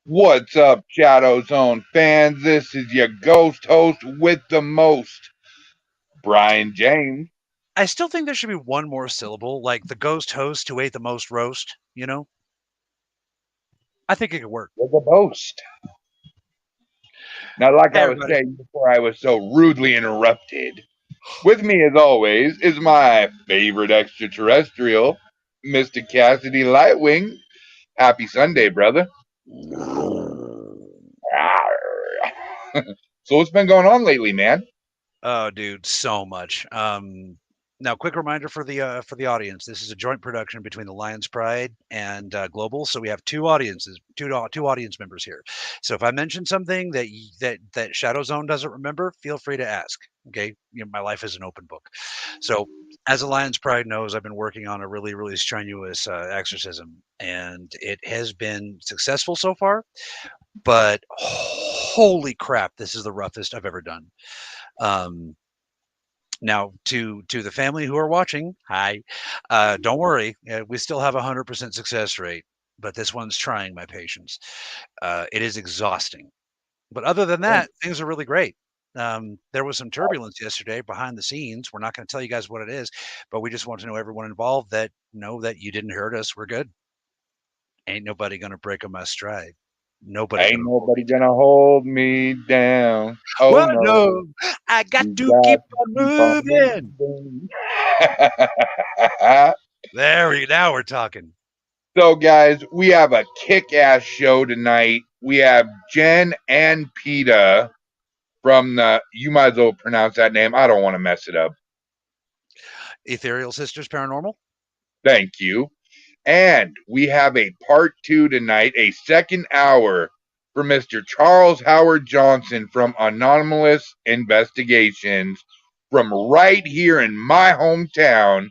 What's up, ShadowZone fans? This is your ghost host with the most, Brian James. I still think there should be one more syllable, like the ghost host who ate the most roast, you know? I think it could work. With the most. Now, like Hey, I was everybody. saying before I was so rudely interrupted, with me as always is my favorite extraterrestrial, Mr. Cassidy Lightwing. Happy Sunday, brother. So what's been going on lately, man? Oh, dude, so much. Now, quick reminder for the audience: this is a joint production between the Lions Pride and Global, so we have two audiences, two audience members here. So if I mention something that ShadowZone doesn't remember, feel free to ask. Okay, my life is an open book. So, as a Lions Pride knows, I've been working on a really strenuous exorcism, and it has been successful so far. But holy crap, this is the roughest I've ever done. Um, Now, to the family who are watching, hi, don't worry, we still have 100% success rate, but this one's trying my patience. It is exhausting, but other than that, things are really great. There was some turbulence yesterday behind the scenes. We're not going to tell you guys what it is, but we just want to know everyone involved that know that you didn't hurt us. We're good. Ain't nobody going to break on my stride. Nobody's Ain't going to hold nobody me down. gonna hold me down. Oh Well, no. no, I got You to got keep to on keep on moving. moving. Now we're talking. So, guys, we have a kick-ass show tonight. We have Jen and PETA from the. You might as well pronounce that name. I don't want to mess it up. Ethereal Sisters Paranormal. Thank you. And we have a part two tonight, a second hour for Mr. Charles Howard Johnson from Anonymous Investigations from right here in my hometown,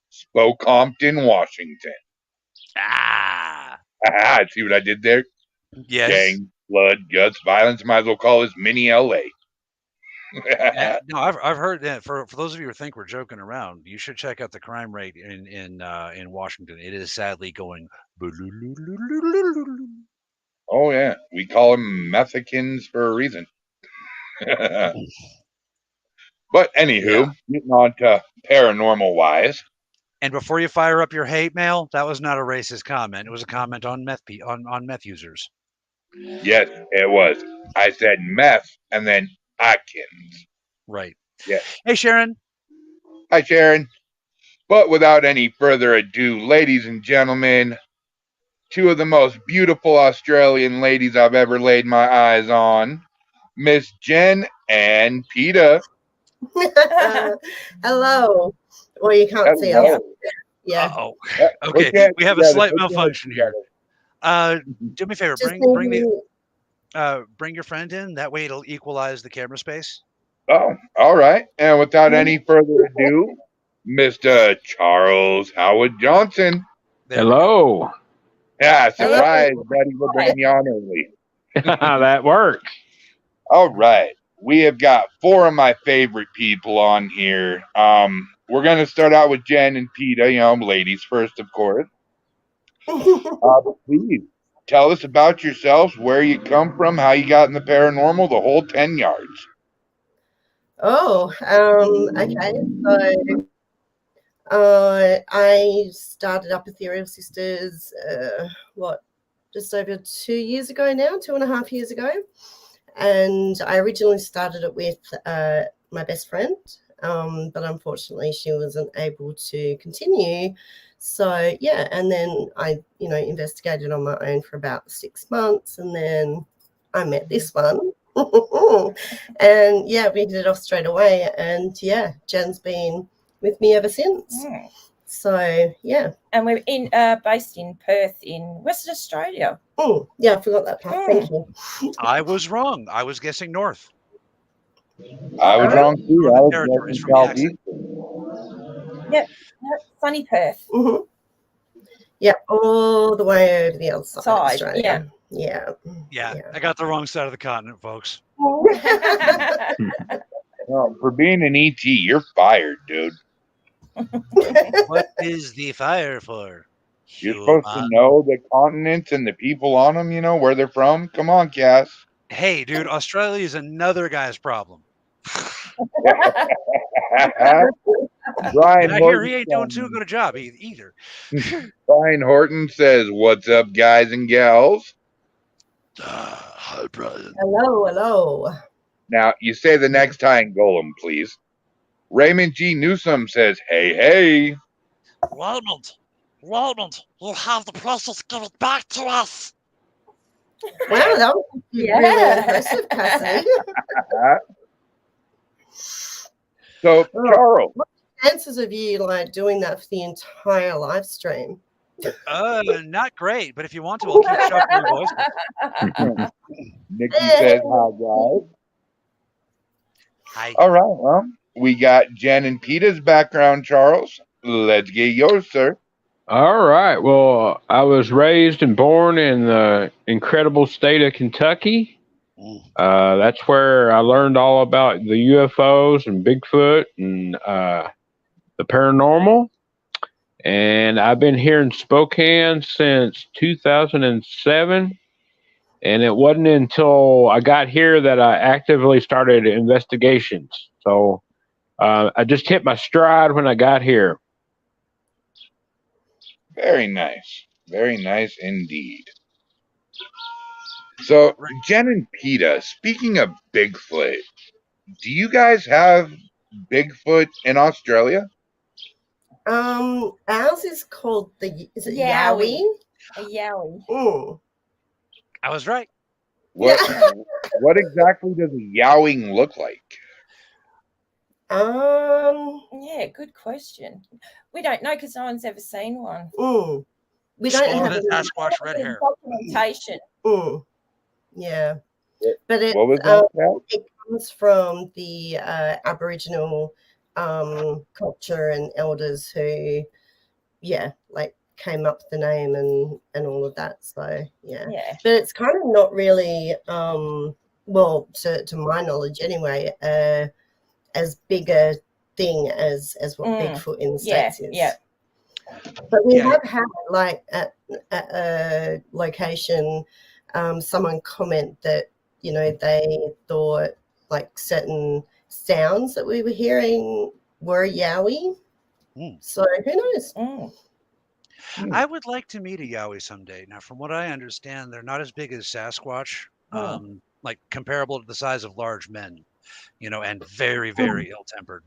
Spokane, Washington. Ah, I see what I did there. yes. Gang, blood, guts, violence. Might as well call this mini LA. No, I've heard that. For those of you who think we're joking around, you should check out the crime rate in Washington. It is sadly going. Oh yeah, we call them Mexicans for a reason. But Yeah. anywho, getting on to paranormal wise. And before you fire up your hate mail, that was not a racist comment. It was a comment on on meth users. Yes, it was. I said meth and then Atkins. Right. Yeah. Hey, Sharon. Hi, Sharon. But without any further ado, ladies and gentlemen, two of the most beautiful Australian ladies I've ever laid my eyes on, Miss Jen and PETA. Hello. Well, you can't see us. Hello. Yeah. Oh. Put Okay. your heads We have a together. slight Put your heads malfunction here. together. Do me a favor. Just Bring your friend in. That way it'll equalize the camera space. Oh, all right. And without any further ado, Mr. Charles Howard Johnson. There we go. Hello. Yeah, Hello. surprise, buddy. We're bringing you on early. That works. All right. We have got four of my favorite people on here. We're going to start out with Jen and PETA, ladies first, of course. Please tell us about yourselves, where you come from, how you got in the paranormal, the whole 10 yards. Okay. I started up Ethereal Sisters, just over 2 years ago now, 2.5 years ago. And I originally started it with my best friend, but unfortunately she wasn't able to continue. So, yeah, and then I, investigated on my own for about 6 months, and then I met this one. And, yeah, we hit it off straight away. And, yeah, Jen's been with me ever since. So, yeah. And we're based in Perth in Western Australia. Yeah, I forgot that part. Thank you. I was wrong. I was guessing north. I was wrong too. I was Territories guessing from the accent. southeast. Yep, sunny Perth. Mm-hmm. Yeah, all the way over the other side of Australia. Yeah. I got the wrong side of the continent, folks. Well, for being an ET, you're fired, dude. What is the fire for? You're supposed to know the continents and the people on them, you know, where they're from. Come on, Cass. Hey, dude, Australia is another guy's problem. Brian And I hear he Horton, ain't doing too good a job either. Brian Horton says, "What's up, guys and gals?" Hi, Brian. Hello. Now, you say the next time, Golem, please. Raymond G. Newsom says, "Hey. Raymond, you have the precious give it back to us. Wow, that was really impressive, Cassidy. So, Charles, what are the chances of you like doing that for the entire live stream? Not great, but if you want to, I'll keep shuffling voices. Nikki says, "Hi, guys." Hi. All right, well, we got Jen and Peter's background, Charles. Let's get yours, sir. All right. Well, I was raised and born in the incredible state of Kentucky. That's where I learned all about the UFOs and Bigfoot and the paranormal. And I've been here in Spokane since 2007. And it wasn't until I got here that I actively started investigations. So I just hit my stride when I got here. Very nice. Very nice indeed. So, Jen and Peta, speaking of Bigfoot, do you guys have Bigfoot in Australia? Ours is called is it Yowie. Yowie? A yowie. Mm. I was right. What exactly does a yowing look like? Yeah, good question. We don't know because no one's ever seen one. We don't have the Sasquatch red hair. Documentation. Yeah, but it, What was that? it comes from the Aboriginal culture and elders who, like came up with the name and all of that. So yeah, but it's kind of not really, well, to my knowledge anyway, as big a thing as what Bigfoot in the States is. Yeah. But we have had, like, at a location, someone comment that, you know, they thought like certain sounds that we were hearing were Yowie. So who knows? I would like to meet a Yowie someday. Now, from what I understand, they're not as big as Sasquatch, like comparable to the size of large men, you know, and very, very ill-tempered,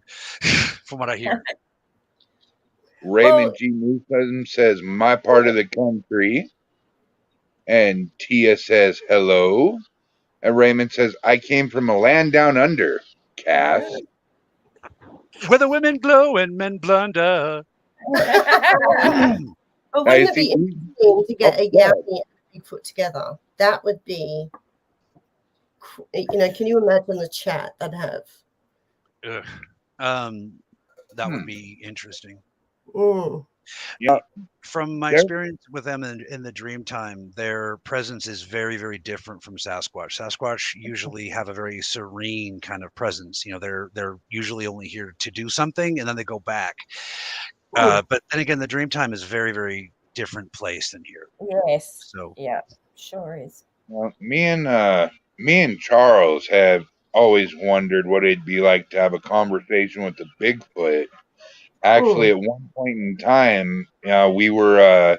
from what I hear. Raymond G. Newsom says, "My part of the country." And Tia says, "Hello." And Raymond says, "I came from a land down under, Cass." Where the women glow and men blunder. Oh, wouldn't it be interesting to get a Yowie and a Bigfoot together? That would be, you know, can you imagine the chat they'd have? That would be interesting. Yeah. From my experience with them in the Dreamtime, their presence is very, very different from Sasquatch. Sasquatch usually have a very serene kind of presence. You know, they're usually only here to do something and then they go back. But then again, the Dreamtime is a very, very different place than here. Yes. So yeah, sure is. Well, me and Charles have always wondered what it'd be like to have a conversation with the Bigfoot. Actually, at one point in time, we were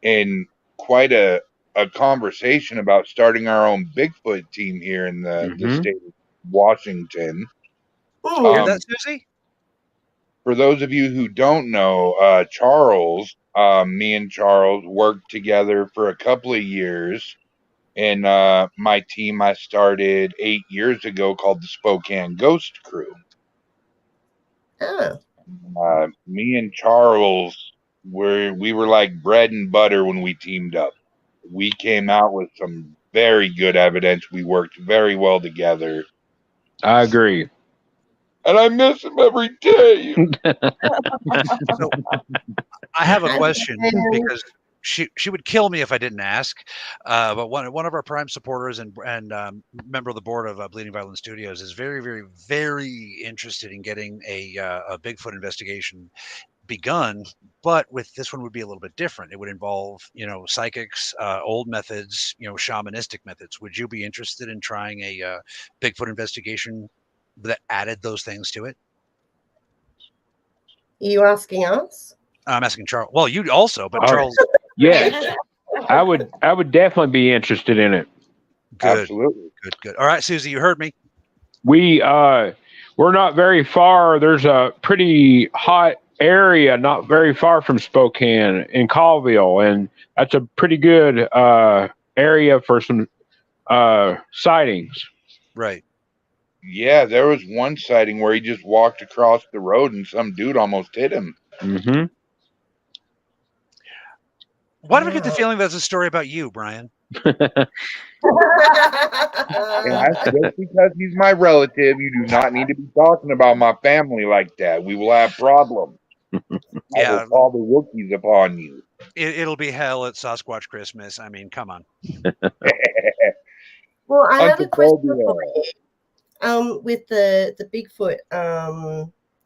in quite a conversation about starting our own Bigfoot team here in the state of Washington. Hear that, Susie? For those of you who don't know, Charles, me and Charles worked together for a couple of years in my team I started 8 years ago called the Spokane Ghost Crew. Me and Charles we were like bread and butter when we teamed up. We came out with some very good evidence. We worked very well together. I agree. And I miss him every day. So, I have a question because she would kill me if I didn't ask. But one of our prime supporters and member of the board of Bleeding Violence Studios is very, very, very interested in getting a Bigfoot investigation begun, but with this one would be a little bit different. It would involve, psychics, old methods, shamanistic methods. Would you be interested in trying a Bigfoot investigation that added those things to it? Are you asking us? I'm asking Charles. Well, you also, but Oh, Charles. Yes, I would definitely be interested in it. Good, Absolutely. good. All right, Susie, you heard me. We're not very far. There's a pretty hot area not very far from Spokane in Colville, and that's a pretty good area for some sightings. Right. Yeah, there was one sighting where he just walked across the road and some dude almost hit him. Mm-hmm. Why do we get the feeling that's a story about you, Brian? Yeah, just because he's my relative, you do not need to be talking about my family like that. We will have problems. I Yeah. will call the Wookiees upon you. It'll be hell at Sasquatch Christmas. I mean, come on. Well, I have a question Uncle for you. With the Bigfoot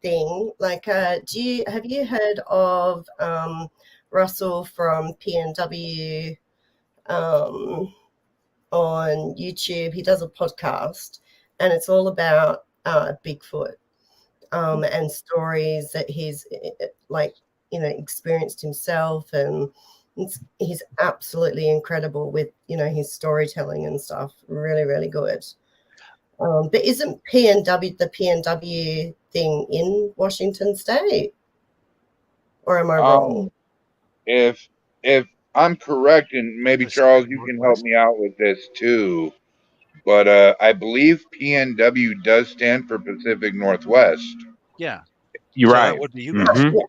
thing, like, have you heard of Russell from PNW on YouTube? He does a podcast, and it's all about Bigfoot and stories that he's experienced himself, and he's absolutely incredible with his storytelling and stuff. Really, really good. But isn't the PNW thing in Washington State, or am I wrong? If I'm correct, and maybe Pacific Charles, you can help Northwest. me out with this too, but I believe PNW does stand for Pacific Northwest. Yeah. You're So right. that would be you guys. Mhm.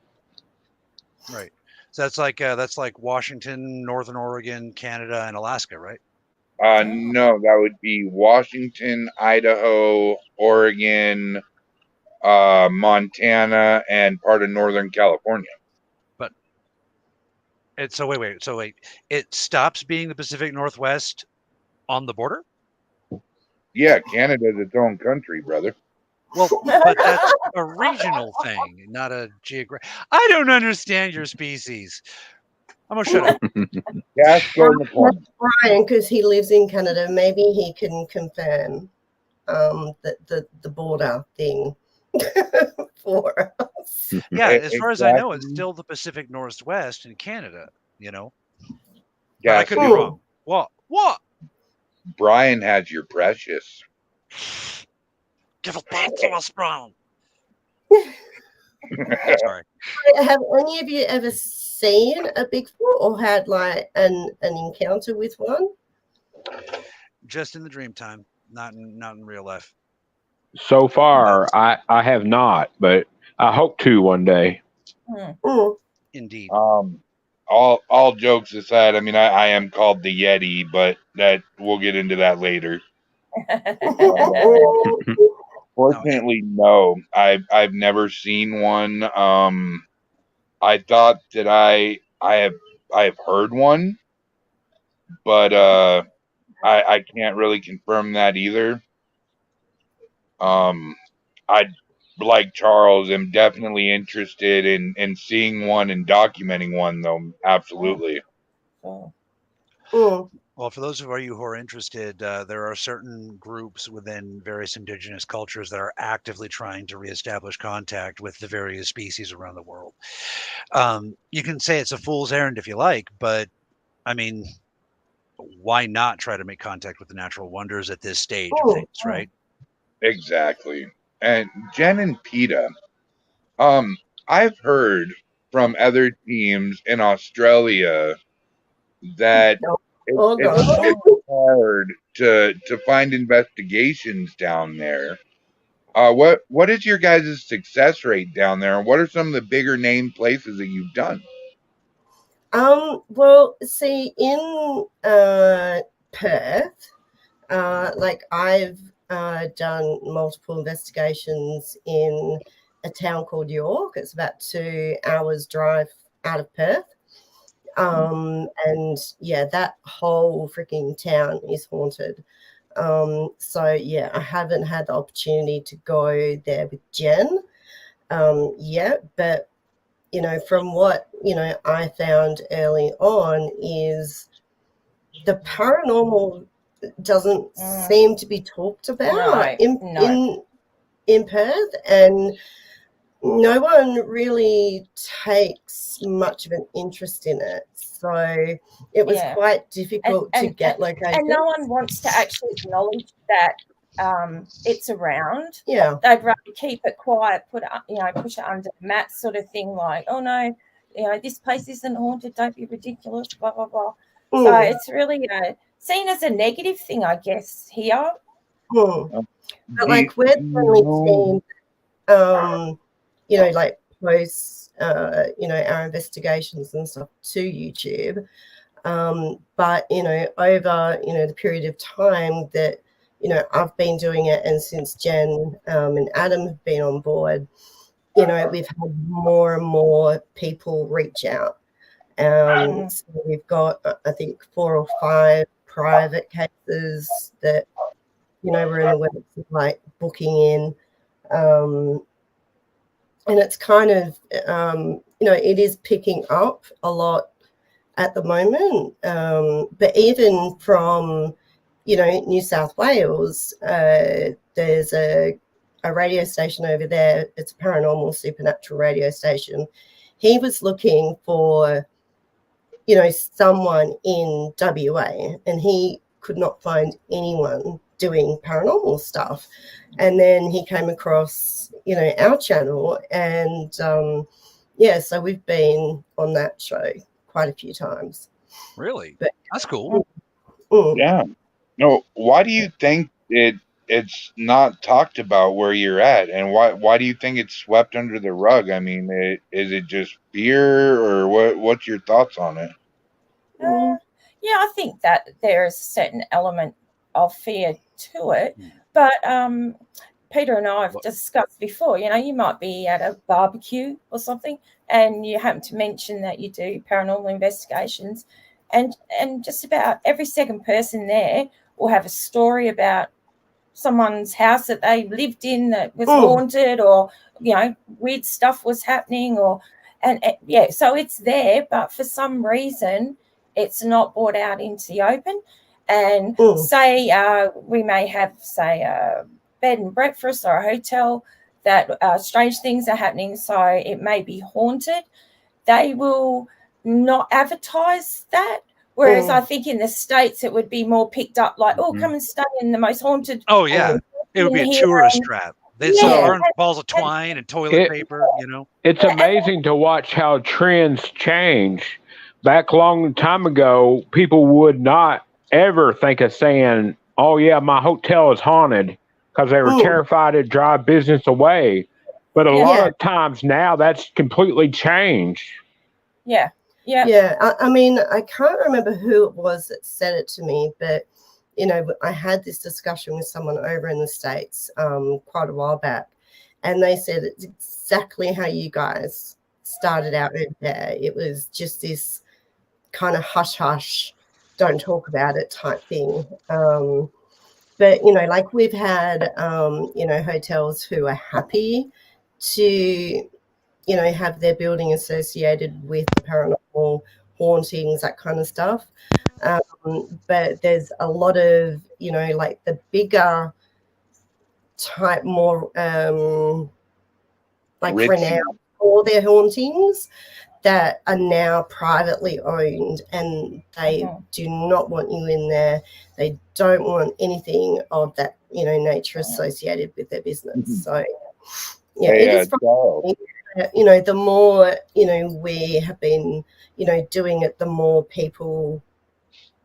Right. So that's like Washington, Northern Oregon, Canada, and Alaska, right? No, that would be Washington, Idaho, Oregon, Montana, and part of Northern California. But wait. It stops being the Pacific Northwest on the border? Yeah, Canada's its own country, brother. Well, but that's a regional thing, not a geographic. I don't understand your species. I'm gonna shut up. Casco McCormick. Brian, because he lives in Canada, maybe he can confirm the border thing for us. Yeah, as far as I know, it's Exactly. still the Pacific Northwest in Canada. But Yeah, I could be so wrong. What? Brian has your precious. Give it back to us, Brian. Sorry. Have any of you ever seen a Bigfoot or had like an encounter with one? Just in the dream time, not in real life. So far, I have not, but I hope to one day. Mm. Indeed. All jokes aside, I mean, I am called the Yeti, but that we'll get into that later. Fortunately, no, I've never seen one. I thought that I have heard one, but I can't really confirm that either. I, like Charles, am definitely interested in seeing one and documenting one, though. Absolutely. Mm. Well, for those of you who are interested, there are certain groups within various indigenous cultures that are actively trying to reestablish contact with the various species around the world. You can say it's a fool's errand if you like, but I mean, why not try to make contact with the natural wonders at this stage of things, right? Exactly. And Jen and PETA, I've heard from other teams in Australia that Hold it's on. really hard to find investigations down there. What is your guys' success rate down there, and what are some of the bigger name places that you've done? Well, see, in Perth, like I've done multiple investigations in a town called York. It's about 2 hours drive out of Perth. And yeah, that whole freaking town is haunted. So yeah, I haven't had the opportunity to go there with Jen yet, but from what, I found early on is the paranormal doesn't seem to be talked about in Perth, and no one really takes much of an interest in it. So it was quite difficult to get located. And no one wants to actually acknowledge that it's around. Yeah. They'd rather keep it quiet, push it under the mat sort of thing, like, oh no, this place isn't haunted, don't be ridiculous, blah, blah, blah. So it's really seen as a negative thing, I guess, here. But like we're definitely seeing, like posts, our investigations and stuff to YouTube. But, over, the period of time that, I've been doing it, and since Jen and Adam have been on board, we've had more and more people reach out. So we've got, I think, 4 or 5 private cases that, we're in the works of like booking in. And it's kind of, it is picking up a lot at the moment. But even from, New South Wales, there's a radio station over there. It's a paranormal supernatural radio station. He was looking for, someone in WA, and he could not find anyone doing paranormal stuff. And then he came across, our channel, and so we've been on that show quite a few times. Really? But, that's cool. Yeah. No, why do you think it's not talked about where you're at, and why do you think it's swept under the rug? I mean, is it just fear, or what's your thoughts on it? Yeah, I think that there's a certain element of fear to it, but Peter and I have discussed before, you might be at a barbecue or something, and you happen to mention that you do paranormal investigations, and just about every second person there will have a story about someone's house that they lived in that was haunted, or weird stuff was happening, so it's there, but for some reason it's not brought out into the open. And say we may have, say, a bed and breakfast or a hotel that strange things are happening, so it may be haunted. They will not advertise that. Whereas I think in the States it would be more picked up, like, come and stay in the most haunted. Oh, yeah. It would be a tourist trap. They'd sell orange balls of twine and toilet paper, It's amazing to watch how trends change. Back a long time ago, people would not ever think of saying, oh, yeah, my hotel is haunted, because they were terrified to drive business away. But a lot of times now that's completely changed. Yeah. I mean, I can't remember who it was that said it to me, but, I had this discussion with someone over in the States quite a while back, and they said it's exactly how you guys started out over there. It was just this kind of hush-hush, don't talk about it type thing. But, like we've had, hotels who are happy to, have their building associated with paranormal hauntings, that kind of stuff. But there's a lot of, like the bigger type, more like renowned for their hauntings, that are now privately owned, and they do not want you in there. They don't want anything of that, nature associated with their business. So, it is probably, the more, we have been, doing it, the more people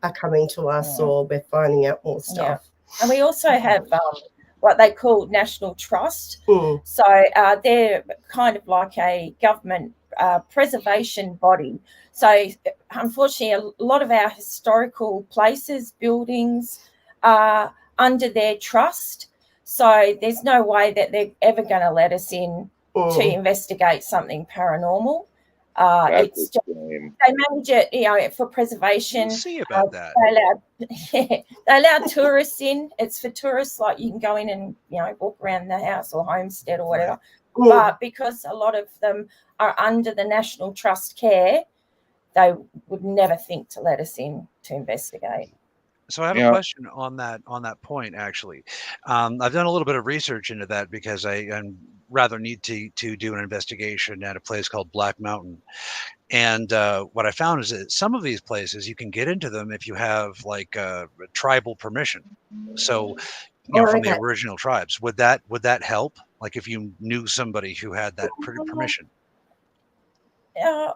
are coming to us, or we're finding out more stuff. Yeah. And we also have what they call National Trust. So they're kind of like a government preservation body. So unfortunately, a lot of our historical places, buildings, are under their trust. So there's no way that they're ever going to let us in to investigate something paranormal. It's just, they manage it, for preservation. We'll see about that. They allow tourists in. It's for tourists, like you can go in and walk around the house or homestead or whatever. but because a lot of them are under the National Trust care, they would never think to let us in to investigate. So I have a question on that point, actually. I've done a little bit of research into that because I'm rather need to do an investigation at a place called Black Mountain. And what I found is that some of these places, you can get into them if you have like tribal permission. So, from the original tribes, would that help? Like if you knew somebody who had that permission?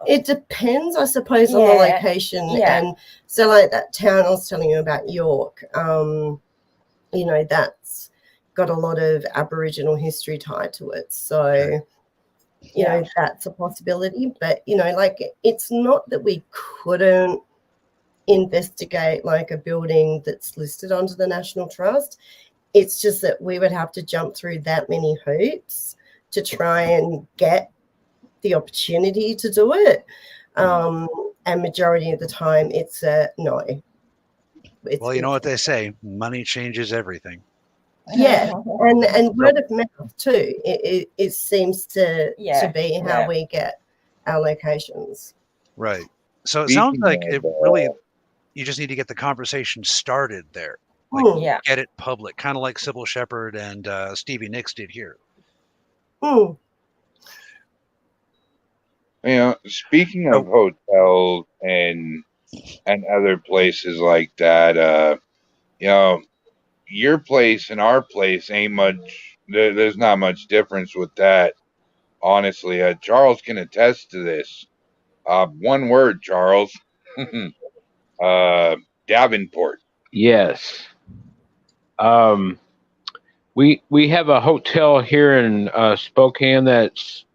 It depends, I suppose, on the location. And so like that town I was telling you about, York, that's got a lot of Aboriginal history tied to it. So, you know, that's a possibility. But, like it's not that we couldn't investigate like a building that's listed under the National Trust. It's just that we would have to jump through that many hoops to try and get the opportunity to do it. And majority of the time it's a no. Well, you know what they say, money changes everything. Yeah, and word of mouth too. It seems to be how we get our locations. Right. So it sounds like it really, you just need to get the conversation started there. Like get it public, kind of like Sybil Shepherd and Stevie Nicks did here. Speaking of hotels and other places like that, your place and our place ain't much. There's not much difference with that, honestly. Charles can attest to this. One word, Charles. Davenport. Yes. We have a hotel here in Spokane that's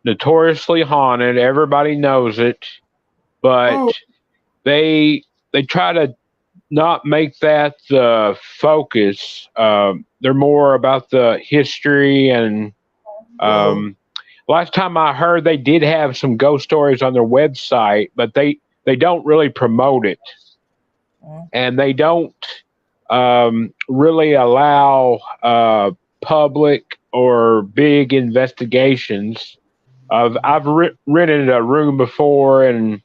notoriously haunted. Everybody knows it, but they try to not make that the focus. They're more about the history and last time I heard they did have some ghost stories on their website, but they don't really promote it. And they don't really allow public or big investigations. I've rented a room before and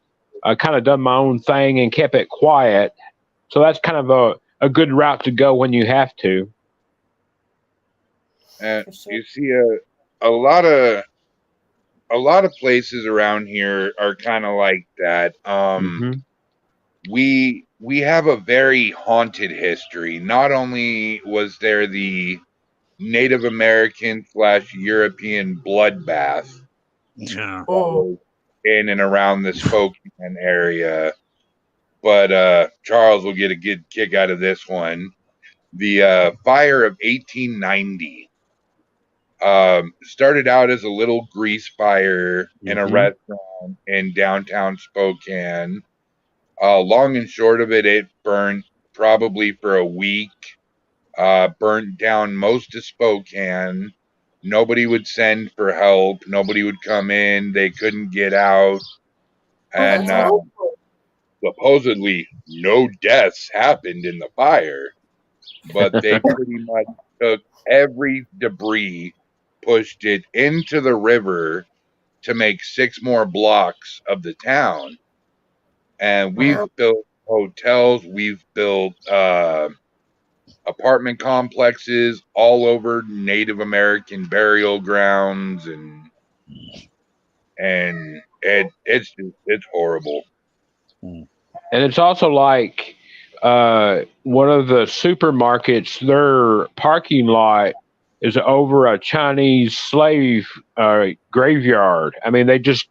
kind of done my own thing and kept it quiet. So that's kind of a good route to go when you have to. You see a lot of places around here are kind of like that. We have a very haunted history. Not only was there the Native American / European bloodbath in and around the Spokane area, but Charles will get a good kick out of this one. The fire of 1890 started out as a little grease fire in a restaurant in downtown Spokane. Long and short of it, it burned probably for a week. Burnt down most of Spokane. Nobody would send for help. Nobody would come in. They couldn't get out. And supposedly no deaths happened in the fire. But they pretty much took every debris, pushed it into the river to make 6 more blocks of the town. And we've built hotels. We've built apartment complexes all over Native American burial grounds, and it's horrible. And it's also like one of the supermarkets, their parking lot is over a Chinese slave graveyard. I mean, they just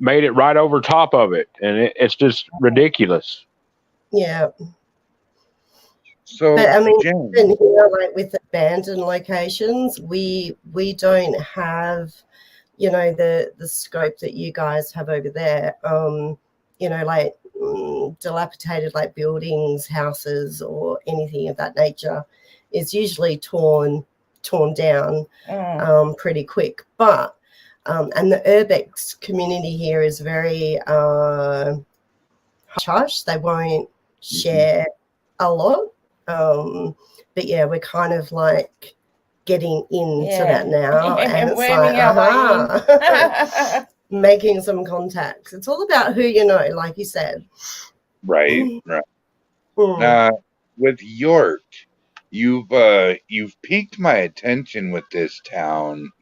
made it right over top of it, and it's just ridiculous. Yeah. So, but I mean, even here, like with abandoned locations, we don't have, the scope that you guys have over there. Like dilapidated like buildings, houses, or anything of that nature is usually torn down pretty quick. But and the urbex community here is very hush. They won't share a lot. But yeah, we're kind of like getting into Yeah. that now, and it's Worming like, our way in. making some contacts. It's all about who you know, like you said. Right. Right. Mm. With York, you've piqued my attention with this town.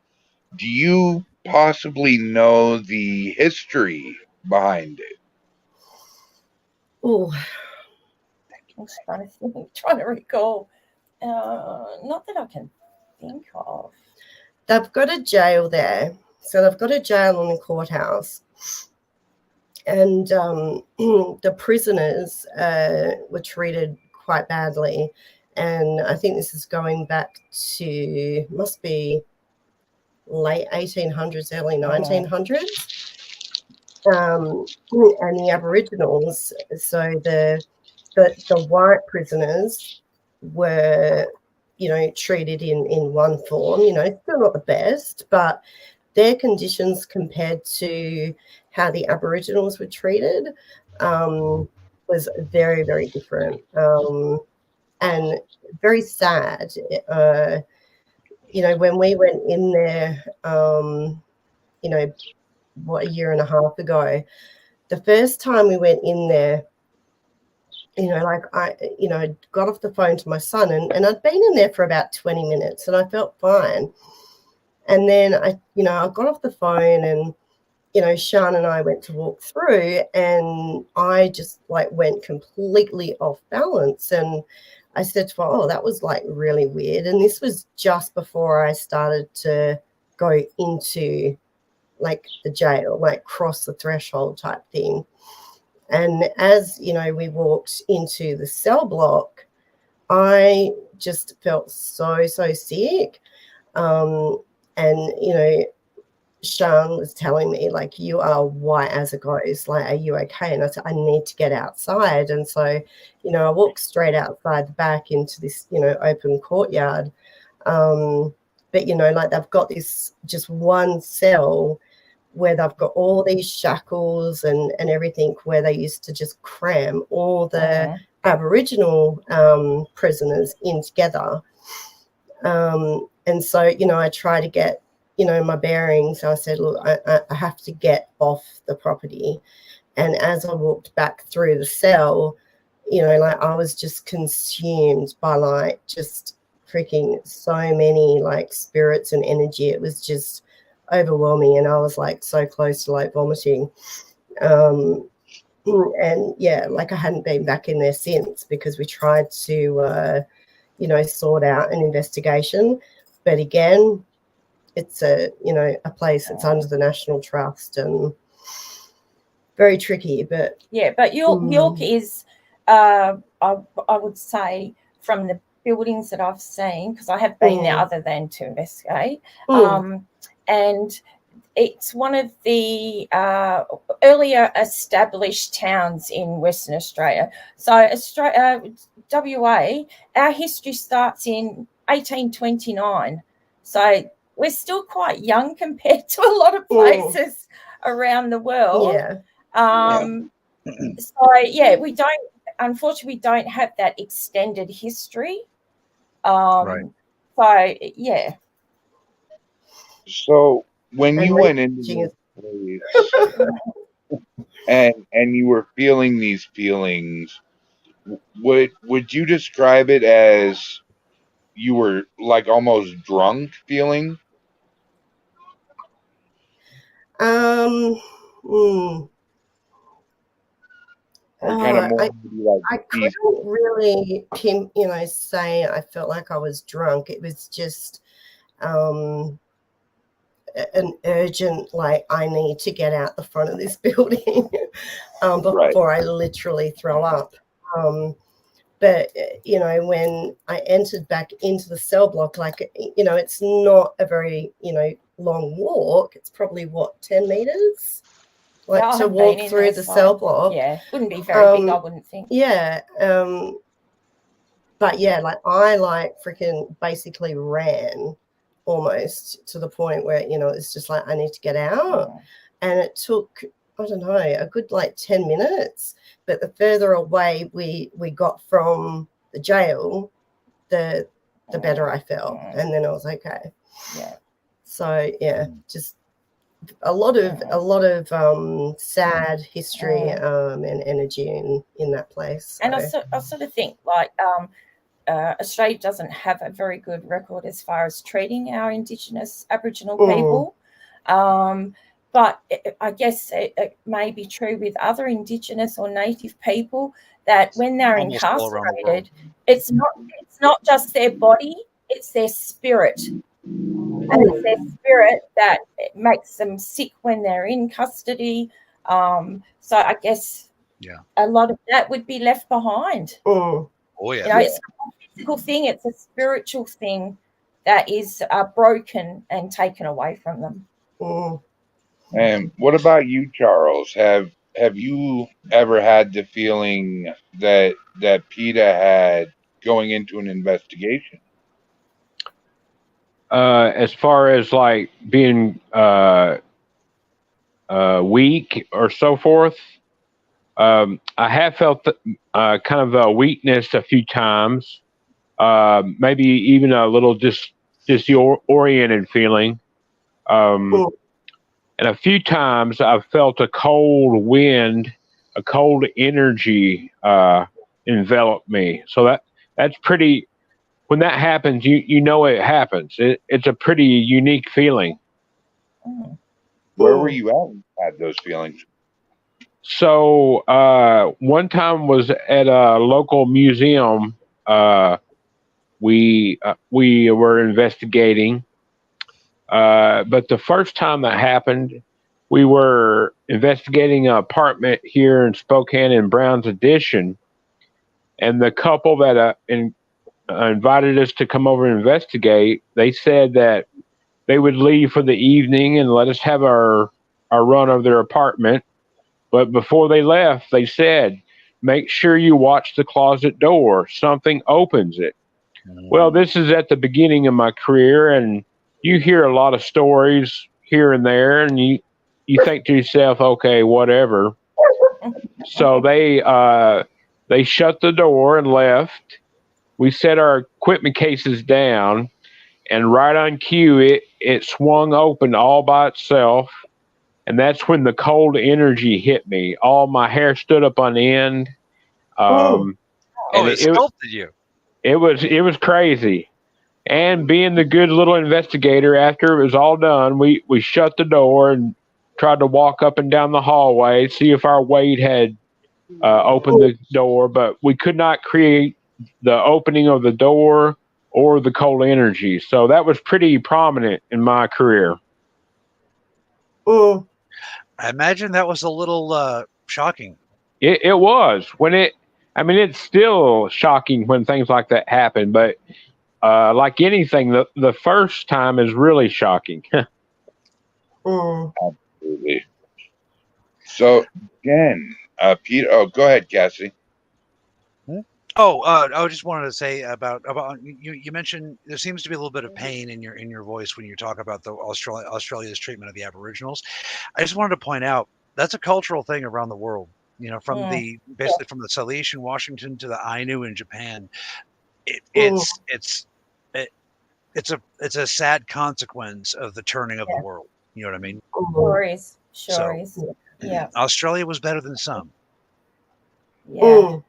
Do you possibly know the history behind it? Oh, I'm trying to recall. Not that I can think of. they've got a jail there. So they've got a jail and a courthouse. And the prisoners were treated quite badly. And I think this is going back to, must be late 1800s, early 1900s. And the Aboriginals, so the white prisoners were, treated in one form, still not the best, but their conditions compared to how the Aboriginals were treated was very, very different, and very sad. When we went in there, a year and a half ago, the first time we went in there, I got off the phone to my son, and I'd been in there for about 20 minutes and I felt fine. And then I got off the phone, and, Sean and I went to walk through, and I just went completely off balance. And I said to her, oh, that was really weird. And this was just before I started to go into the jail, cross the threshold type thing. And as, we walked into the cell block, I just felt so sick. And, Sean was telling me, you are white as a ghost. Are you okay? And I said, I need to get outside. And so, I walked straight outside the back into this, open courtyard. But, they've got this just one cell where they've got all these shackles and everything, where they used to just cram all the Aboriginal prisoners in together. And so, I try to get, my bearings. So I said, look, I have to get off the property. And as I walked back through the cell, I was just consumed by just freaking so many spirits and energy. It was just overwhelming, and I was so close to vomiting. And yeah, I hadn't been back in there since, because we tried to sort out an investigation, but again, it's a place that's under the National Trust and very tricky. But yeah, but York is I would say, from the buildings that I've seen, because I have been there other than to investigate, and it's one of the earlier established towns in Western Australia. So WA, our history starts in 1829. So we're still quite young compared to a lot of places around the world. Yeah. So yeah, unfortunately, we don't have that extended history. Right. So yeah. So when you went into this place and you were feeling these feelings, would you describe it as you were almost drunk feeling? Or kind of more I couldn't really say I felt like I was drunk. It was just an urgent, I need to get out the front of this building before I literally throw up. But when I entered back into the cell block, it's not a very long walk. It's probably 10 meters to walk through the cell block. Yeah, wouldn't be very big, I wouldn't think. Yeah. But yeah, I freaking basically ran almost to the point where, it's just I need to get out. And it took, I don't know, a good 10 minutes. But the further away we got from the jail, the the better I felt. And then I was okay. Yeah. So yeah, just a lot of sad history and energy in that place. And I So. sort of think like Australia doesn't have a very good record as far as treating our Indigenous Aboriginal people. But I guess it may be true with other Indigenous or Native people that when they're incarcerated, it's not just their body, it's their spirit. And it's their spirit that makes them sick when they're in custody. So I guess a lot of that would be left behind. Oh yeah. You know, it's not a physical thing, it's a spiritual thing that is broken and taken away from them. And what about you, Charles? Have you ever had the feeling that PETA had going into an investigation? As far as like being weak or so forth, I have felt kind of a weakness a few times, maybe even a little disoriented feeling. And a few times I've felt a cold wind, a cold energy envelop me. So that's pretty. When that happens, you know it happens. It's a pretty unique feeling. Where were you at when you had those feelings? So one time was at a local museum. We were investigating, but the first time that happened, we were investigating an apartment here in Spokane in Brown's Addition, and the couple that invited us to come over and investigate, they said that they would leave for the evening and let us have our run of their apartment. But before they left, they said, make sure you watch the closet door. Something opens it. Well, this is at the beginning of my career, and you hear a lot of stories here and there, and you think to yourself, okay, whatever. So they shut the door and left. We set our equipment cases down, and right on cue, it swung open all by itself. And that's when the cold energy hit me. All my hair stood up on end. And it sculpted you. It was crazy. And being the good little investigator, after it was all done, we shut the door and tried to walk up and down the hallway, see if our weight had opened the door, but we could not create the opening of the door or the cold energy. So that was pretty prominent in my career. I imagine that was a little shocking. It was. It's still shocking when things like that happen, but like anything, the first time is really shocking. Absolutely. So, Jen, Peter, go ahead, Cassie. I just wanted to say about you mentioned there seems to be a little bit of pain in your voice when you talk about the Australia's treatment of the Aboriginals. I just wanted to point out that's a cultural thing around the world. You know, from basically from the Salish in Washington to the Ainu in Japan. It's a sad consequence of the turning of the world. You know what I mean? Sure. Yeah. Australia was better than some. Yeah.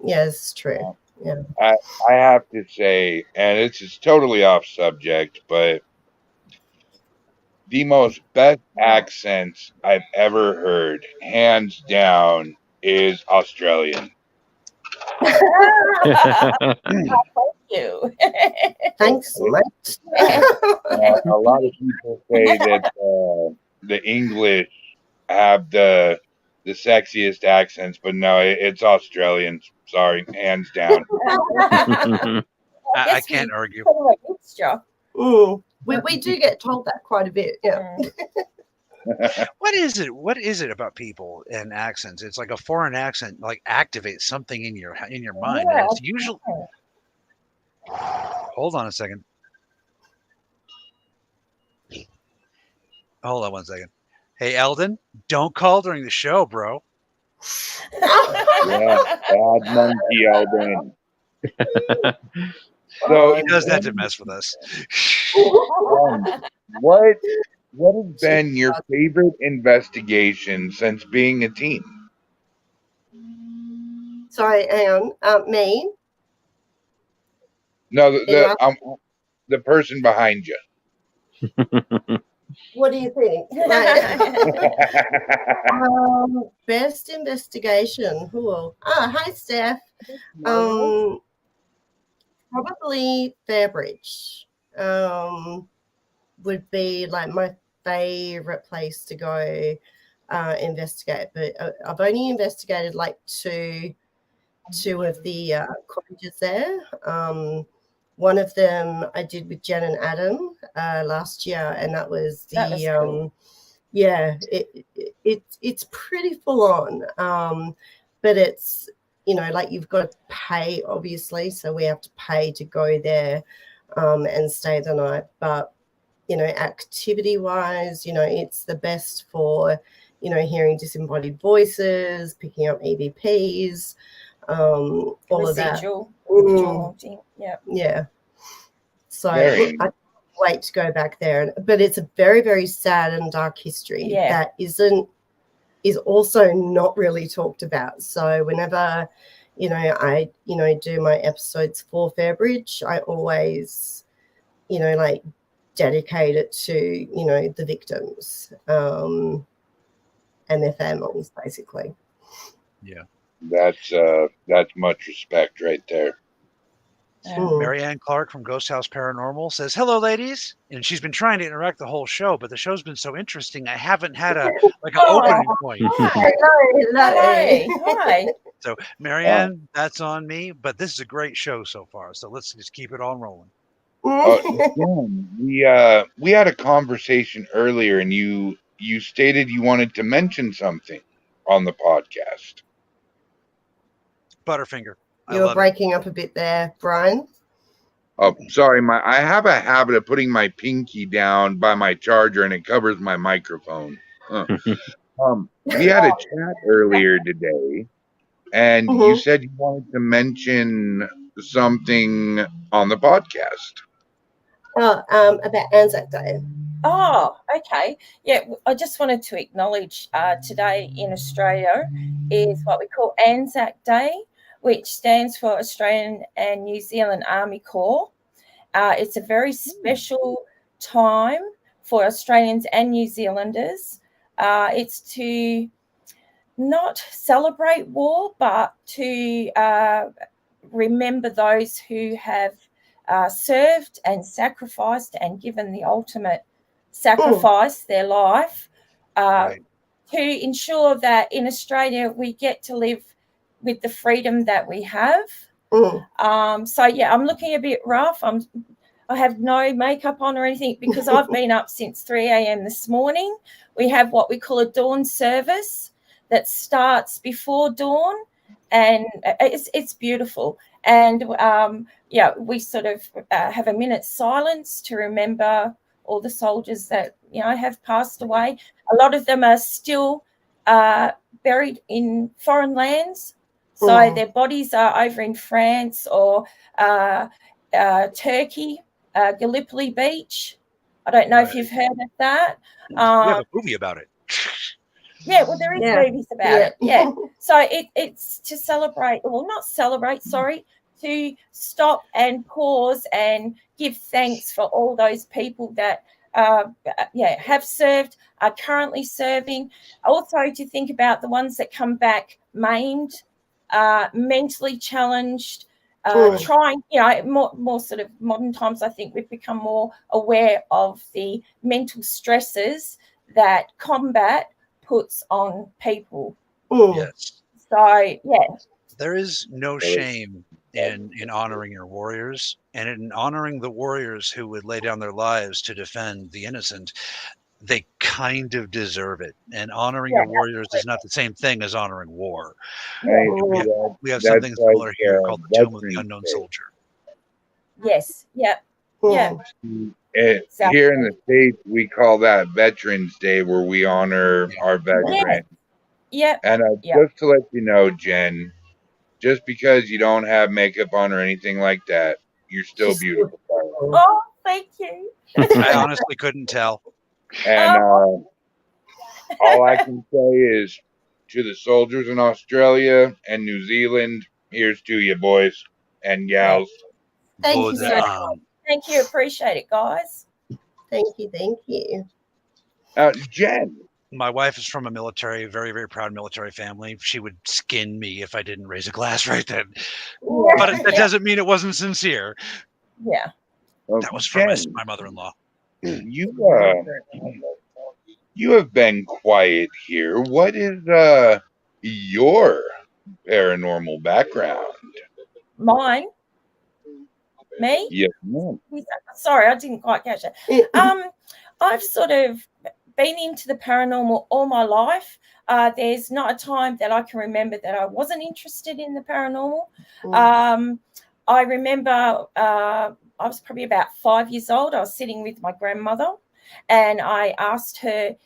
Yeah, it's true. Yeah. I have to say, and it's totally off subject, but the most best accents I've ever heard, hands down, is Australian. Thank you. Thanks, mate. A lot of people say that the English have the sexiest accents, but no, it's Australians. Sorry, hands down. I can't argue. We do get told that quite a bit. Yeah. What is it? What is it about people and accents? It's like a foreign accent, like activates something in your mind. And it's usually. Hold on a second. Hold on 1 second. Hey, Eldon, don't call during the show, bro. Yeah, bad monkey, Eldon. So He does that to mess with us. what has been your favorite investigation since being a teen? Sorry, hang on. Me? No, Anyone? the person behind you. What do you think? Best investigation. Cool. Hi, Steph. Probably Fairbridge. Would be like my favorite place to go investigate. But I've only investigated like two of the cottages there. One of them I did with Jen and Adam last year, and that was cool. Yeah, it's pretty full on, but it's, you know, like you've got to pay, obviously, so we have to pay to go there and stay the night. But, you know, activity wise, you know, it's the best for, you know, hearing disembodied voices, picking up EVPs, all of that. Residual haunting. Yeah. So look, I can't wait to go back there. But it's a very, very sad and dark history that is also not really talked about. So whenever, you know, I, you know, do my episodes for Fairbridge, I always, you know, like dedicate it to, you know, the victims and their families, basically. Yeah. That's much respect right there. Marianne Clark from Ghost House Paranormal says, "Hello, ladies," and she's been trying to interact the whole show, but the show's been so interesting, I haven't had an opening point. Hi. So, Marianne, that's on me. But this is a great show so far, so let's just keep it on rolling. We had a conversation earlier, and you stated you wanted to mention something on the podcast. Butterfinger. You were breaking up a bit there, Brian. Oh, sorry. I have a habit of putting my pinky down by my charger, and it covers my microphone. We had a chat earlier today, and you said you wanted to mention something on the podcast. About Anzac Day. Oh, okay. Yeah, I just wanted to acknowledge today in Australia is what we call Anzac Day, which stands for Australian and New Zealand Army Corps. It's a very special time for Australians and New Zealanders. It's to not celebrate war, but to remember those who have served and sacrificed and given the ultimate sacrifice, their life, to ensure that in Australia we get to live with the freedom that we have. So yeah, I'm looking a bit rough. I have no makeup on or anything because I've been up since 3 a.m. this morning. We have what we call a dawn service that starts before dawn, and it's beautiful. And we sort of have a minute's silence to remember all the soldiers that, you know, have passed away. A lot of them are still buried in foreign lands. So their bodies are over in France or Turkey, Gallipoli Beach. I don't know if you've heard of that. We have a movie about it. Yeah, well, there is movies about it. Yeah. So it's to celebrate, well, not celebrate, sorry, to stop and pause and give thanks for all those people that have served, are currently serving. Also to think about the ones that come back maimed, mentally challenged, trying, you know, more sort of modern times. I think we've become more aware of the mental stresses that combat puts on people. Yes. So yeah, there is no shame in honoring your warriors, and in honoring the warriors who would lay down their lives to defend the innocent. They kind of deserve it. And honoring your warriors is not the same thing as honoring war. We have something similar here called the Tomb of the Unknown Soldier. Yes. Yep. Yeah. Exactly. Here in the States, we call that Veterans Day, where we honor our veterans. Yeah. And just to let you know, Jen, just because you don't have makeup on or anything like that, You're still She's still beautiful. Oh, thank you. I honestly couldn't tell. And all I can say is to the soldiers in Australia and New Zealand, here's to you, boys and gals. Thank you, Good, sir. Thank you. Appreciate it, guys. Thank you. Thank you. Jen. My wife is from a military, very, very proud military family. She would skin me if I didn't raise a glass right then. But that doesn't mean it wasn't sincere. Yeah. That was from Jen, my mother-in-law. You have been quiet here. What is your paranormal background? Mine? Me? Yes, ma'am. Sorry, I didn't quite catch it. I've sort of been into the paranormal all my life. There's not a time that I can remember that I wasn't interested in the paranormal. I remember I was probably about 5 years old. I was sitting with my grandmother, and I asked her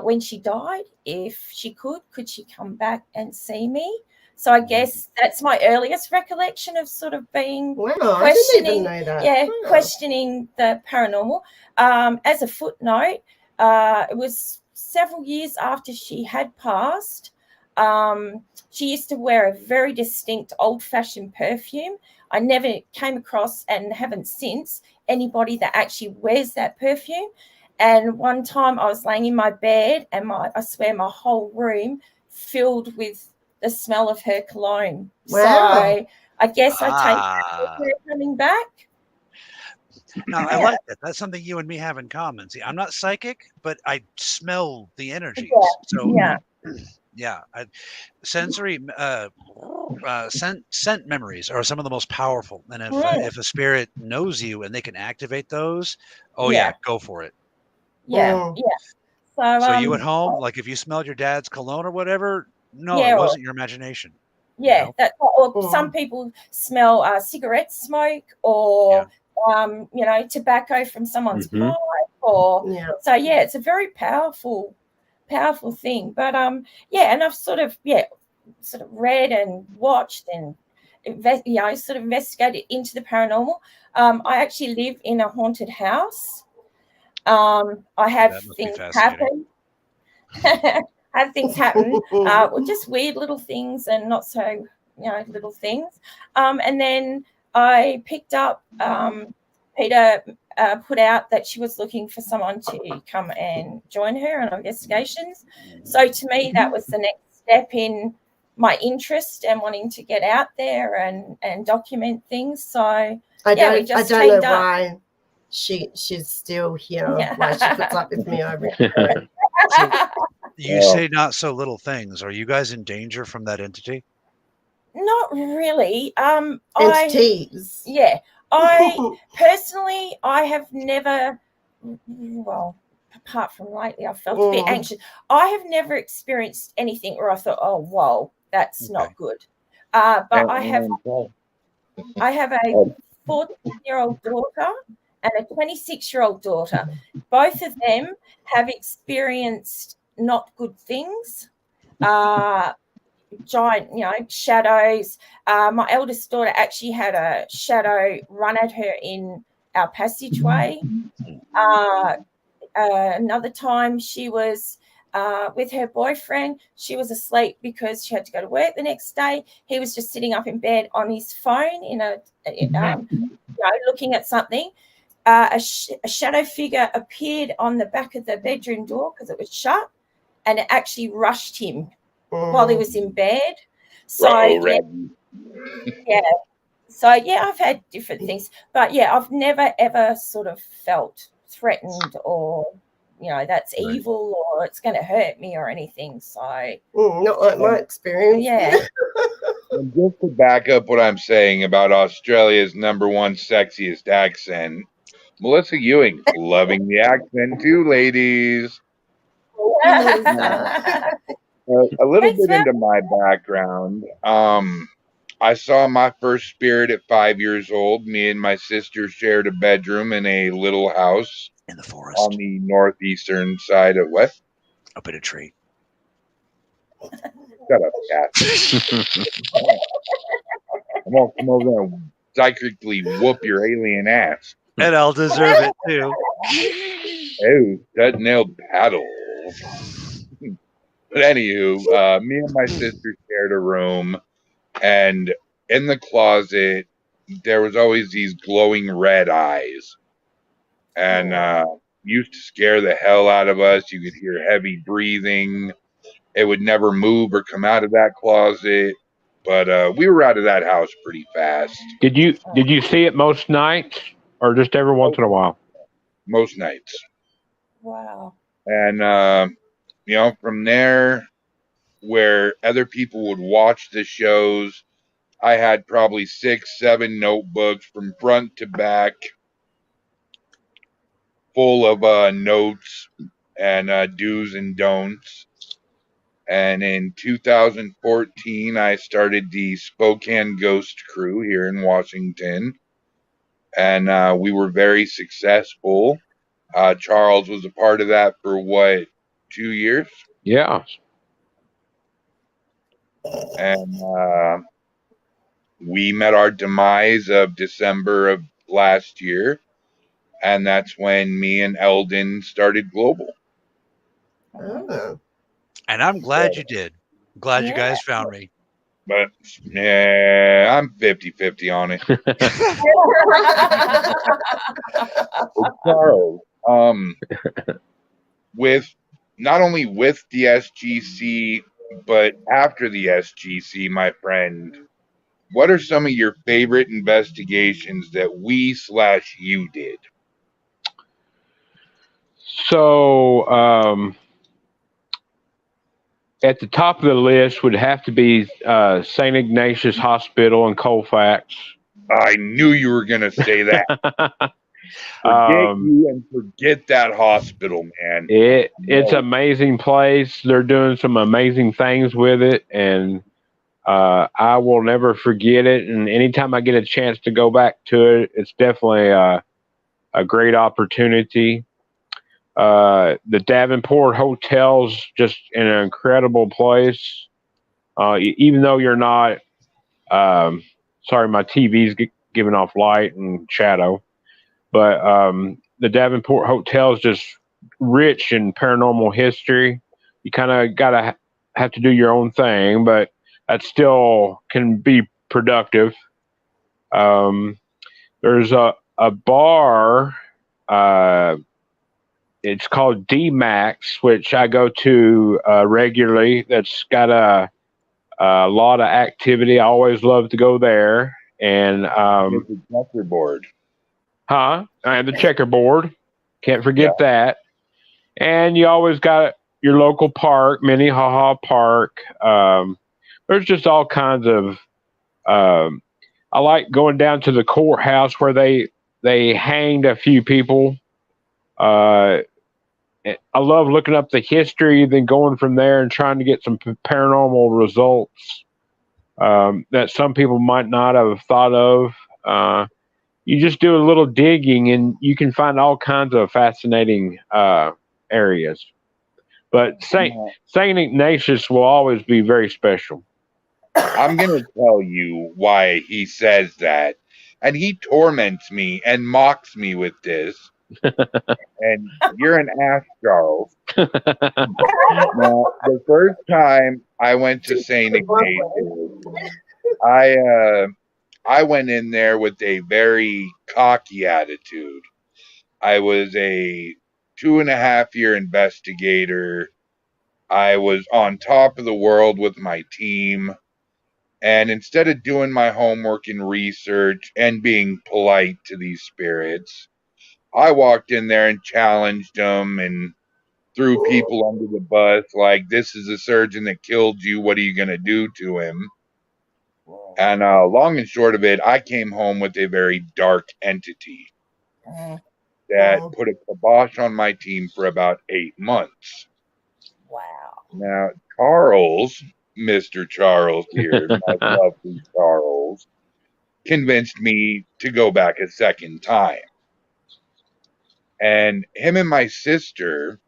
when she died if she could she come back and see me. So I guess that's my earliest recollection of sort of being I didn't even know that. Yeah, questioning the paranormal. As a footnote, it was several years after she had passed. She used to wear a very distinct old-fashioned perfume. I never came across, and haven't since, anybody that actually wears that perfume. And one time I was laying in my bed, and I swear my whole room filled with the smell of her cologne. Wow. So I guess I take her coming back. No, I like that. That's something you and me have in common. See, I'm not psychic, but I smell the energies. So yeah, sensory scent memories are some of the most powerful. And if a spirit knows you and they can activate those, go for it. Yeah. So you at home, like if you smelled your dad's cologne or whatever, no, it wasn't your imagination. Yeah, or some people smell cigarette smoke or tobacco from someone's pipe, or so it's a very powerful thing. But and I've sort of read and watched and sort of investigated into the paranormal. I actually live in a haunted house. I have things happen. Have things happen, just weird little things and not so, little things. And then I picked up, Peter put out that she was looking for someone to come and join her on investigations. So to me, that was the next step in my interest and wanting to get out there and document things. So I don't know why she's still here. Why she puts up with me over here. You say not so little things. Are you guys in danger from that entity? Not really. Entities. I personally, I have never, well, apart from lately, I felt a bit anxious. I have never experienced anything where I thought, oh, whoa, that's not good. But I have a 14-year-old daughter and a 26-year-old daughter. Both of them have experienced not good things, giant, shadows. My eldest daughter actually had a shadow run at her in our passageway. Another time she was with her boyfriend. She was asleep because she had to go to work the next day. He was just sitting up in bed on his phone looking at something. A shadow figure appeared on the back of the bedroom door because it was shut, and it actually rushed him while he was in bed. So So I've had different things, but I've never ever sort of felt threatened or that's evil or it's going to hurt me or anything. So not like my experience. And just to back up what I'm saying about Australia's #1 sexiest accent, Melissa Ewing, loving the accent too, ladies. A little bit into my background. I saw my first spirit at 5 years old. Me and my sister shared a bedroom in a little house in the forest on the northeastern side of what? Up in a tree. Shut up, cat. I'm gonna come over there and psychically whoop your alien ass. And I'll deserve it too. Oh, that nailed paddles. But anywho, me and my sister shared a room, and in the closet, there was always these glowing red eyes. And used to scare the hell out of us. You could hear heavy breathing. It would never move or come out of that closet. But we were out of that house pretty fast. Did you see it most nights, or just every once in a while? Most nights. Wow. And from there, where other people would watch the shows, I had probably 6, 7 notebooks from front to back, full of notes and do's and don'ts. And in 2014, I started the Spokane Ghost Crew here in Washington. And we were very successful. Charles was a part of that for 2 years? Yeah. And we met our demise of December of last year. And that's when me and Eldon started Global. Oh. And I'm glad you did. I'm glad you guys found me. But yeah, I'm 50-50 on it. Charles, with not only with the SGC, but after the SGC, my friend, what are some of your favorite investigations that we/you did? So, at the top of the list would have to be St. Ignatius Hospital in Colfax. I knew you were going to say that. Forget you and forget that hospital, man. It's an amazing place. They're doing some amazing things with it, and I will never forget it. And anytime I get a chance to go back to it, it's definitely a great opportunity. The Davenport Hotel's just an incredible place. Even though you're not, sorry, my TV's giving off light and shadow, but the Davenport Hotel is just rich in paranormal history. You kind of gotta have to do your own thing, but that still can be productive. There's a bar. It's called D-Max, which I go to regularly. That's got a lot of activity. I always love to go there. And the checkerboard. And the checkerboard. Can't forget that. And you always got your local park, Minnehaha Park. There's just all kinds of. I like going down to the courthouse where they hanged a few people. I love looking up the history, then going from there and trying to get some paranormal results that some people might not have thought of. You just do a little digging, and you can find all kinds of fascinating areas. But Saint Ignatius will always be very special. I'm going to tell you why he says that. And he torments me and mocks me with this. And you're an ass, Charles. Now, the first time I went to St. Ignatius, I went in there with a very cocky attitude. I was a 2.5-year investigator. I was on top of the world with my team. And instead of doing my homework and research and being polite to these spirits, I walked in there and challenged them and threw people under the bus like, this is a surgeon that killed you. What are you going to do to him? And long and short of it, I came home with a very dark entity that put a kibosh on my team for about 8 months. Wow. Now, Charles, Mr. Charles here, my lovely Charles, convinced me to go back a second time. And him and my sister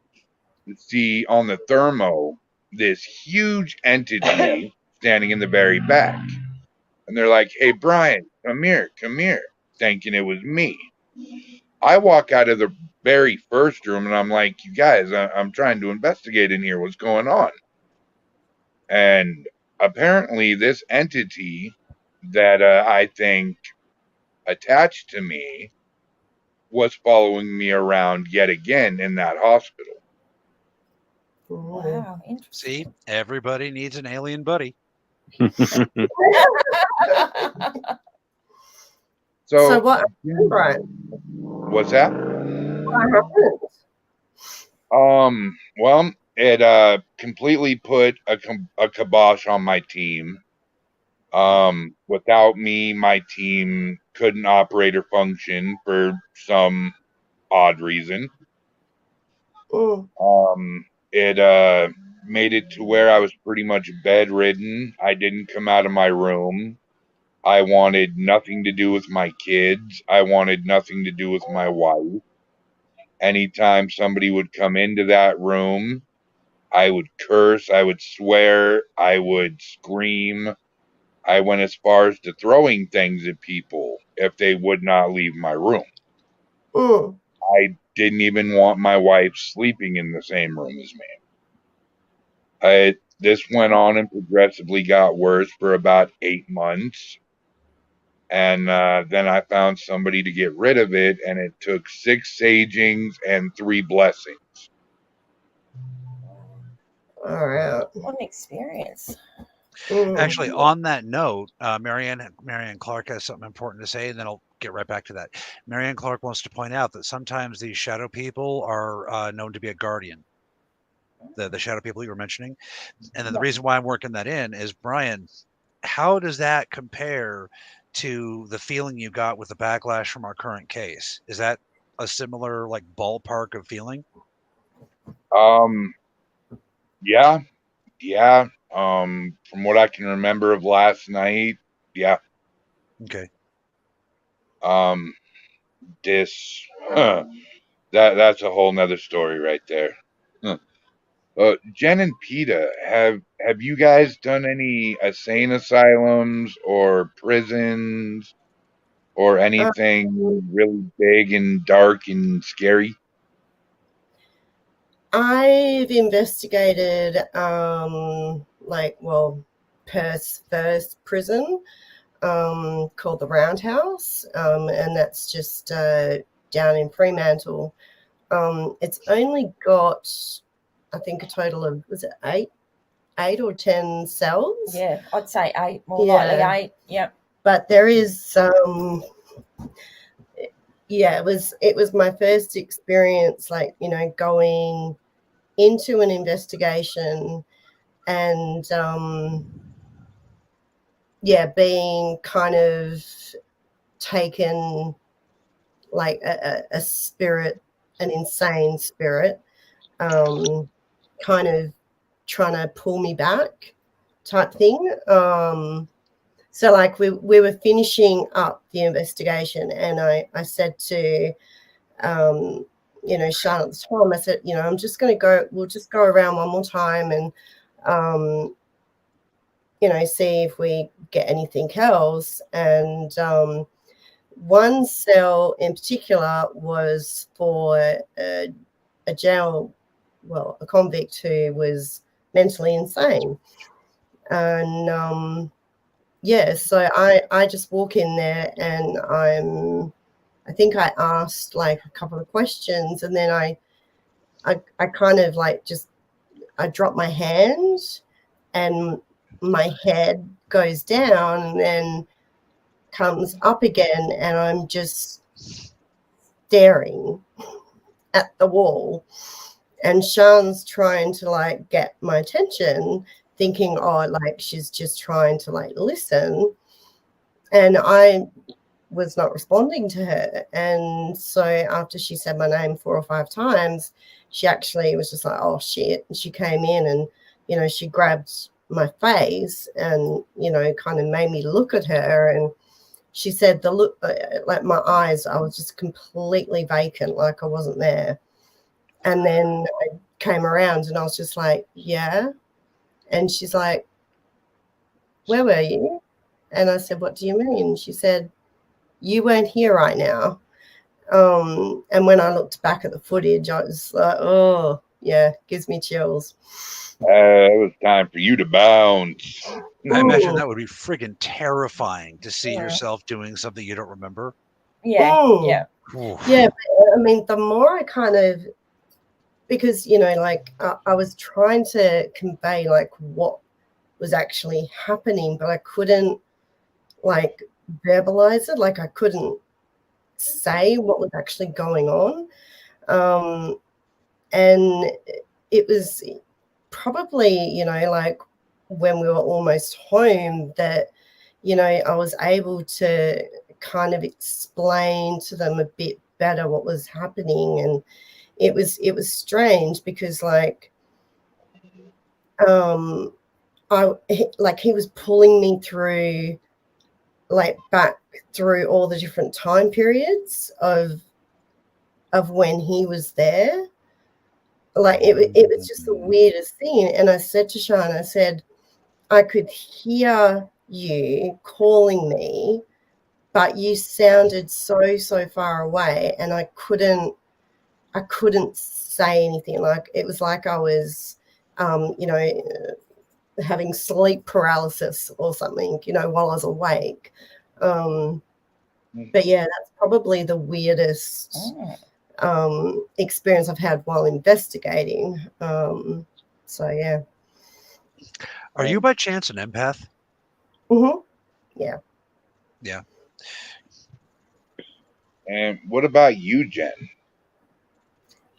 see on the thermo this huge entity standing in the very back. And they're like, hey, Brian, come here, thinking it was me. I walk out of the very first room and I'm like, you guys, I'm trying to investigate in here. What's going on? And apparently this entity that I think attached to me was following me around yet again in that hospital. Wow, interesting. See, everybody needs an alien buddy. So what happened, Brian? What's that? What happened? Well, it completely put a kibosh on my team. Without me, my team couldn't operate or function for some odd reason. It made it to where I was pretty much bedridden. I didn't come out of my room. I wanted nothing to do with my kids. I wanted nothing to do with my wife. Anytime somebody would come into that room, I would curse, I would swear, I would scream. I went as far as to throwing things at people if they would not leave my room. I didn't even want my wife sleeping in the same room as me. This went on and progressively got worse for about 8 months. And then I found somebody to get rid of it, and it took 6 sagings and 3 blessings. All right. What an experience. Actually, on that note, Marianne Clark has something important to say, and then I'll get right back to that. Marianne Clark wants to point out that sometimes these shadow people are known to be a guardian. The shadow people you were mentioning. And then the reason why I'm working that in is, Brian, how does that compare to the feeling you got with the backlash from our current case? Is that a similar like ballpark of feeling? Yeah. From what I can remember of last night, yeah. Okay. That's a whole nother story right there. Jen and PETA, have you guys done any insane asylums or prisons or anything really big and dark and scary? I've investigated Perth's first prison called the Roundhouse, and that's just down in Fremantle. It's only got, I think, a total of, was it 8 or 10 cells? Yeah, I'd say 8, more likely 8. Yep. But there is it was my first experience, like, you know, going into an investigation and being kind of taken like a spirit, an insane spirit, kind of trying to pull me back type thing. So like we were finishing up the investigation, and I said to Charlotte at the time, I said, I'm just going to go, we'll just go around one more time and see if we get anything else. And one cell in particular was for a convict who was mentally insane. And so I just walk in there, and I think I asked like a couple of questions, and then I kind of like I drop my hand, and my head goes down and then comes up again, and I'm just staring at the wall. And Sean's trying to like get my attention, thinking, like she's just trying to like listen. And I was not responding to her. And so after she said my name 4 or 5 times, she actually was just like, oh shit. And she came in and, she grabbed my face and, kind of made me look at her. And she said the look, like my eyes, I was just completely vacant, like I wasn't there. And then I came around and I was just like, yeah. And she's like, where were you? And I said, what do you mean? She said, you weren't here right now. And when I looked back at the footage, I was like, oh, yeah, gives me chills. It was time for you to bounce. I imagine Ooh. that would be friggin' terrifying to see Yeah. yourself doing something you don't remember. Yeah, Ooh. yeah. Oof. Yeah, but, I mean, the more I kind of, because, you know, like I was trying to convey like what was actually happening, but I couldn't like verbalize it. Like I couldn't say what was actually going on. And it was probably, you know, like when we were almost home that, you know, I was able to kind of explain to them a bit better what was happening. And it was strange because like he was pulling me through like back through all the different time periods of when he was there. Like it was just the weirdest thing. And I said to Sean, I said, I could hear you calling me, but you sounded so far away, and I couldn't say anything. Like it was like I was, you know, having sleep paralysis or something, you know, while I was awake. But yeah, that's probably the weirdest experience I've had while investigating. So yeah. Are you by chance an empath? Mm-hmm. Yeah. Yeah. And what about you, Jen?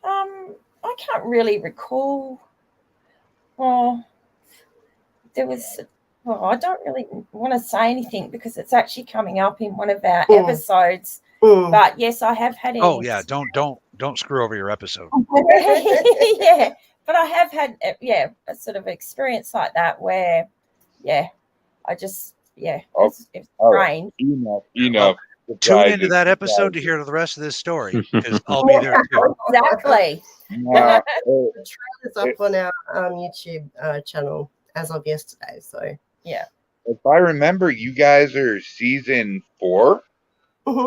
I can't really recall. Well, there was. Well, I don't really want to say anything because it's actually coming up in one of our episodes. But yes, I have had. Oh yeah, don't screw over your episode. Yeah, but I have had a sort of experience like that where, I just it's strange. Enough. Tune into that episode to hear the rest of this story because I'll be there too. Exactly. Nah, the trailer's up on our YouTube channel as of yesterday. So yeah. If I remember, you guys are season 4.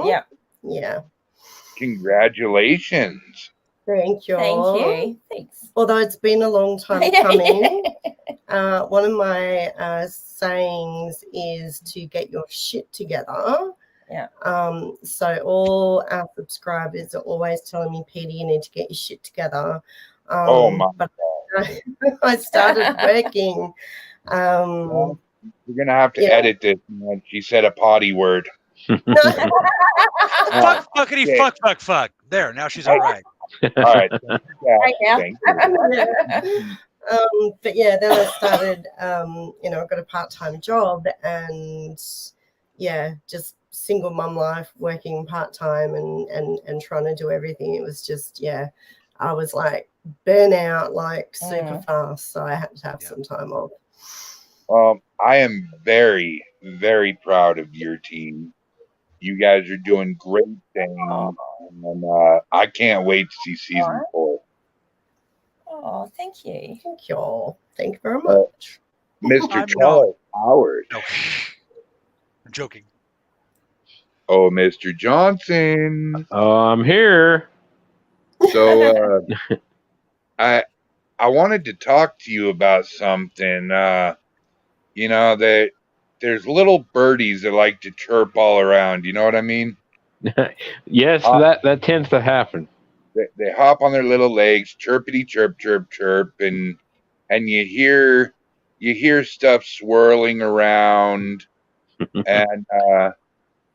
Yeah. Yeah. Congratulations. Thank you. Thank you. Thanks. Although it's been a long time coming. One of my sayings is to get your shit together. Yeah. So all our subscribers are always telling me, Peter, you need to get your shit together. Oh my but I started working. Well, you're gonna have to edit this. Man. She said a potty word. Fuck, fuckity, fuck. There, now she's all right. All right. Right now. But yeah, then I started, you know, I got a part-time job and just single mum life, working part-time and trying to do everything. It was just, I was like burnout like super fast. So I had to have some time off. I am very, very proud of your team. You guys are doing great things. And I can't wait to see season 4. Oh, thank you. Thank you all. Thank you very much. Mr. Charles Howard. No. I'm joking. Oh, Mr. Johnson. I'm here. So I wanted to talk to you about something. You know, that there's little birdies that like to chirp all around. You know what I mean? Yes, that tends to happen. They hop on their little legs, chirpity chirp, chirp, chirp, and you hear stuff swirling around, and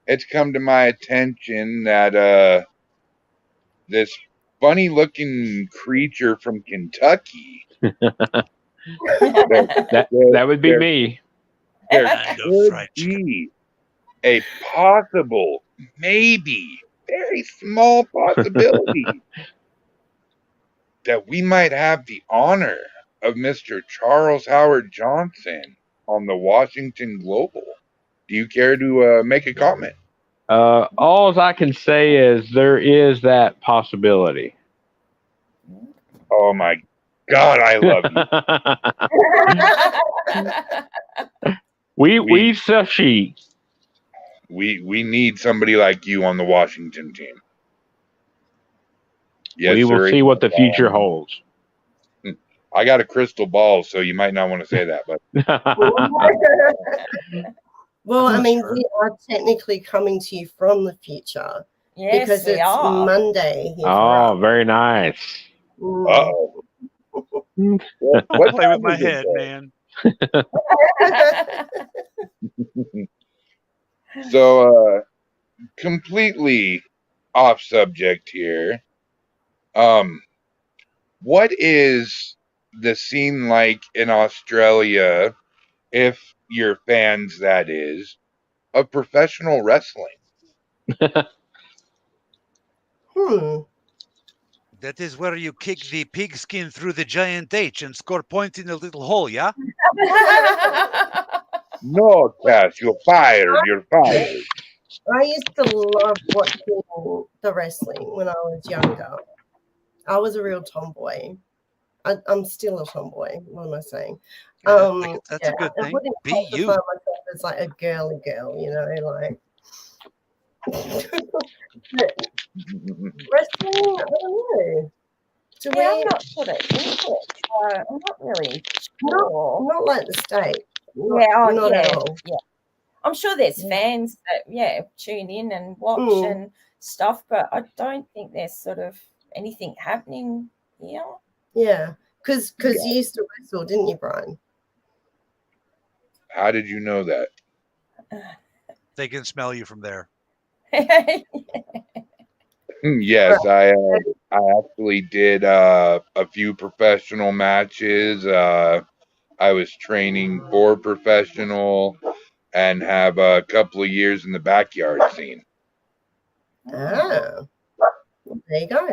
it's come to my attention that this funny looking creature from Kentucky. that would be me. There could be a possible, maybe very small possibility that we might have the honor of Mr. Charles Howard Johnson on the Washington Global. Do you care to make a comment? All I can say is there is that possibility. Oh my God, I love you. We sushi. We need somebody like you on the Washington team. Yes, We will sir. see what the future holds. I got a crystal ball, so you might not want to say that, but Well, I mean, we are technically coming to you from the future Yes, because we it's are. Monday here for Oh, us. very nice. uh-oh. Don't What play with time my is it head, there? man. So, completely off subject here. What is the scene like in Australia, if you're fans, that is, of professional wrestling? That is where you kick the pigskin through the giant H and score points in the little hole, yeah? No, Cass, you're fired. You're fired. I used to love watching the wrestling when I was younger. I was a real tomboy. I'm still a tomboy. What am I saying? That's a good I thing. wouldn't Be classify you. myself as like a girly girl, you know, like. But wrestling, I don't know. Do Yeah, we? I'm not sure that into it. So I'm not really sure. Not like the state. Not at all. Yeah. I'm sure there's fans that tune in and watch and stuff, but I don't think there's sort of anything happening here. Yeah, because you used to wrestle, didn't you, Brian? How did you know that? They can smell you from there. Yes, I actually did a few professional matches. I was training for professional and have a couple of years in the backyard scene. Ah, there you go.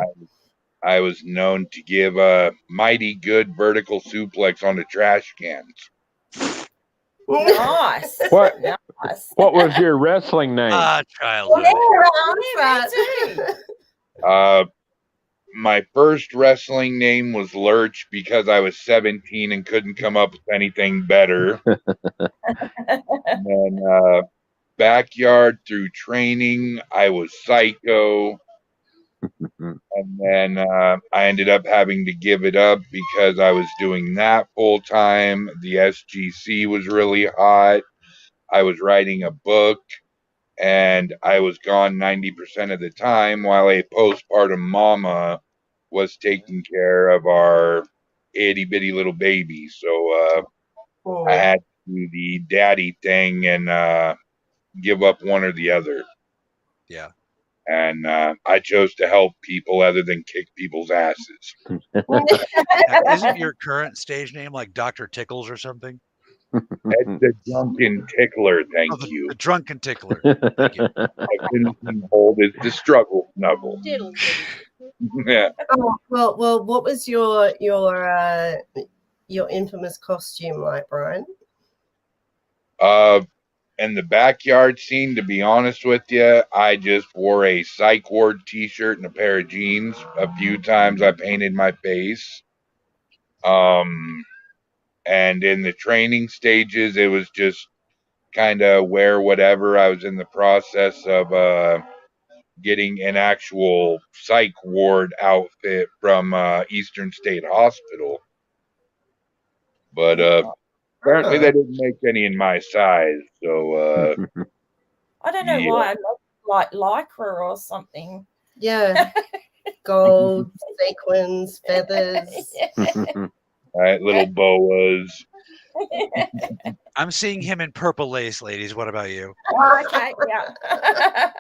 I was known to give a mighty good vertical suplex on the trash cans. Nice. What? Nice. What was your wrestling name? Childhood. My first wrestling name was Lurch because I was 17 and couldn't come up with anything better. And then backyard through training, I was Psycho. And then I ended up having to give it up because I was doing that full time. The SGC was really hot. I was writing a book, and I was gone 90% of the time while a postpartum mama was taking care of our itty bitty little baby. So I had to do the daddy thing and give up one or the other. Yeah. And I chose to help people other than kick people's asses. Isn't your current stage name like Dr. Tickles or something? It's the Drunken Tickler, thank you. The Drunken Tickler. Thank you. My finishing hold is the Struggle Snuggle. Yeah. Oh, well, what was your infamous costume like, Brian? In the backyard scene, to be honest with you, I just wore a psych ward t-shirt and a pair of jeans. A few times I painted my face. And in the training stages, it was just kind of wear whatever. I was in the process of getting an actual psych ward outfit from Eastern State Hospital. But apparently they didn't make any in my size. So I don't know why I like lycra or something. Yeah. Gold, sequins, feathers. Right, little boas. I'm seeing him in purple lace, ladies. What about you? Okay, yeah.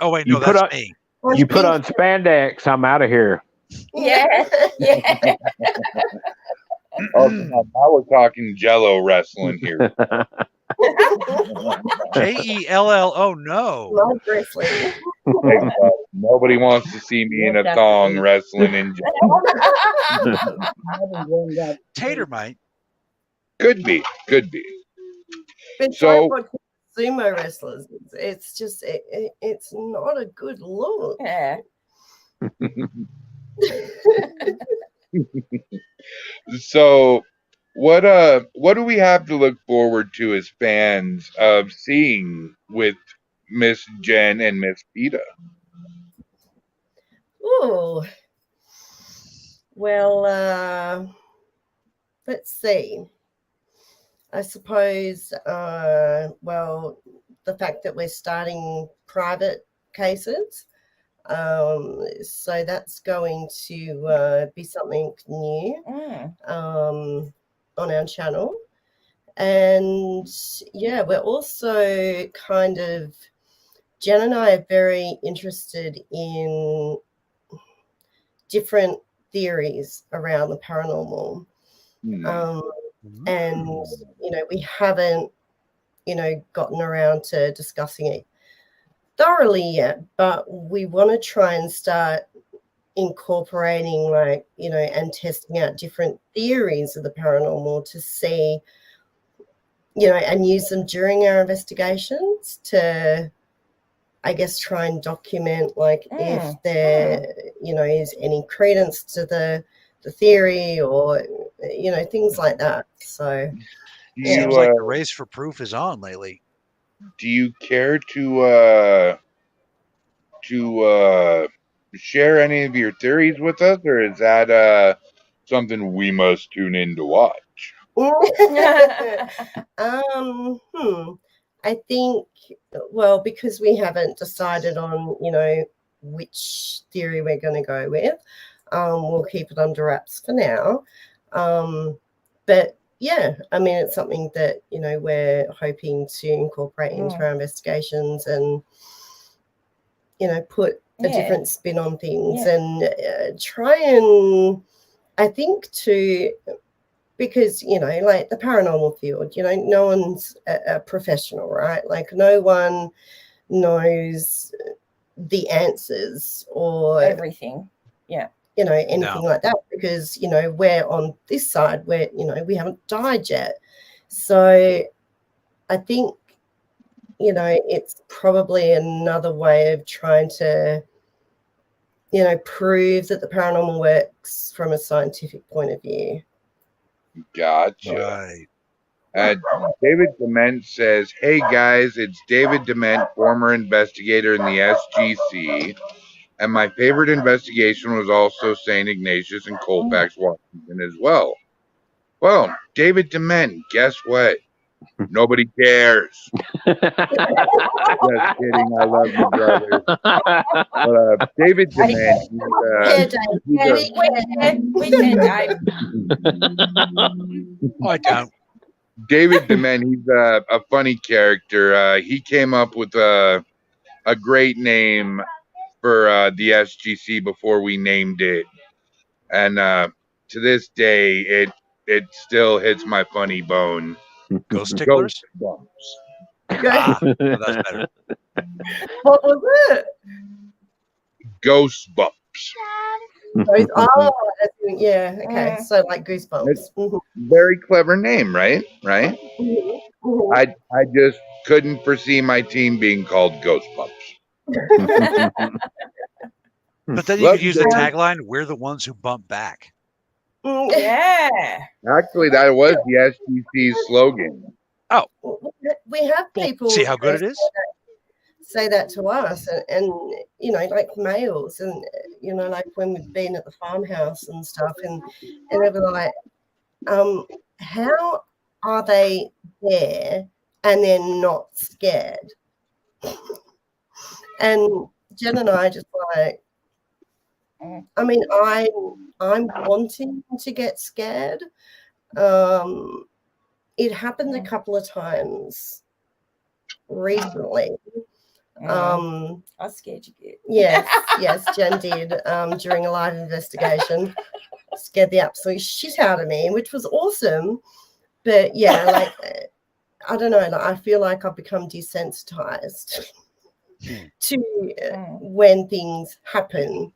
Oh wait, no, that's me. You put on spandex, I'm out of here. Yeah. Oh, now we're talking Jello wrestling here. JELL. No. Love wrestling. Nobody wants to see me in a thong wrestling in Jello. Tater might. Could be. But So sumo wrestlers, it's just it's not a good look. Yeah. So what do we have to look forward to as fans of seeing with Miss Jen and Miss Peta? Oh, well, let's see. I suppose, well, the fact that we're starting private cases, so that's going to be something new on our channel. And yeah, we're also kind of, Jen and I are very interested in different theories around the paranormal. And, we haven't, gotten around to discussing it thoroughly yet, but we want to try and start incorporating, like, and testing out different theories of the paranormal to see, and use them during our investigations to, I guess, try and document, like, if there, is any credence to the theory, or, things like that. So seems like the race for proof is on lately. Do you care to share any of your theories with us, or is that something we must tune in to watch? I think, well, because we haven't decided on, which theory we're going to go with, we'll keep it under wraps for now. But yeah, I mean, it's something that, we're hoping to incorporate into our investigations and, put a different spin on things and try and, I think, because, like the paranormal field, no one's a professional, right? Like, no one knows the answers or everything. Yeah. Anything like that, because, we're on this side where, we haven't died yet. So I think, it's probably another way of trying to, prove that the paranormal works from a scientific point of view. Gotcha. Right. David Dement says, "Hey guys, it's David Dement, former investigator in the SGC, and my favorite investigation was also St. Ignatius and Colfax, Washington as well." Well, David Dement, guess what? Nobody cares. Just kidding. I love you, brother. But, David Dement, I don't. David Dement, he's a funny character. He came up with a great name for the SGC before we named it, and to this day, it still hits my funny bone. Ghost ticklers. Bumps. Well, that's better. What was it? Ghost bumps. Yeah. Okay. So like goosebumps. Very clever name, right? Right. I just couldn't foresee my team being called Ghost Bumps. But then you could use the tagline, "We're the ones who bump back." Yeah. Actually, that was the SGC's slogan. Oh. We have people see how good it is? Say that to us, and like males, and like when we've been at the farmhouse and stuff, and they were like, how are they there and they're not scared? And Jen and I just like, I mean, I'm wanting to get scared. It happened a couple of times recently. I scared you. Yes, Jen did during a live investigation. Scared the absolute shit out of me, which was awesome. But yeah, like, I don't know, like, I feel like I've become desensitized to when things happen,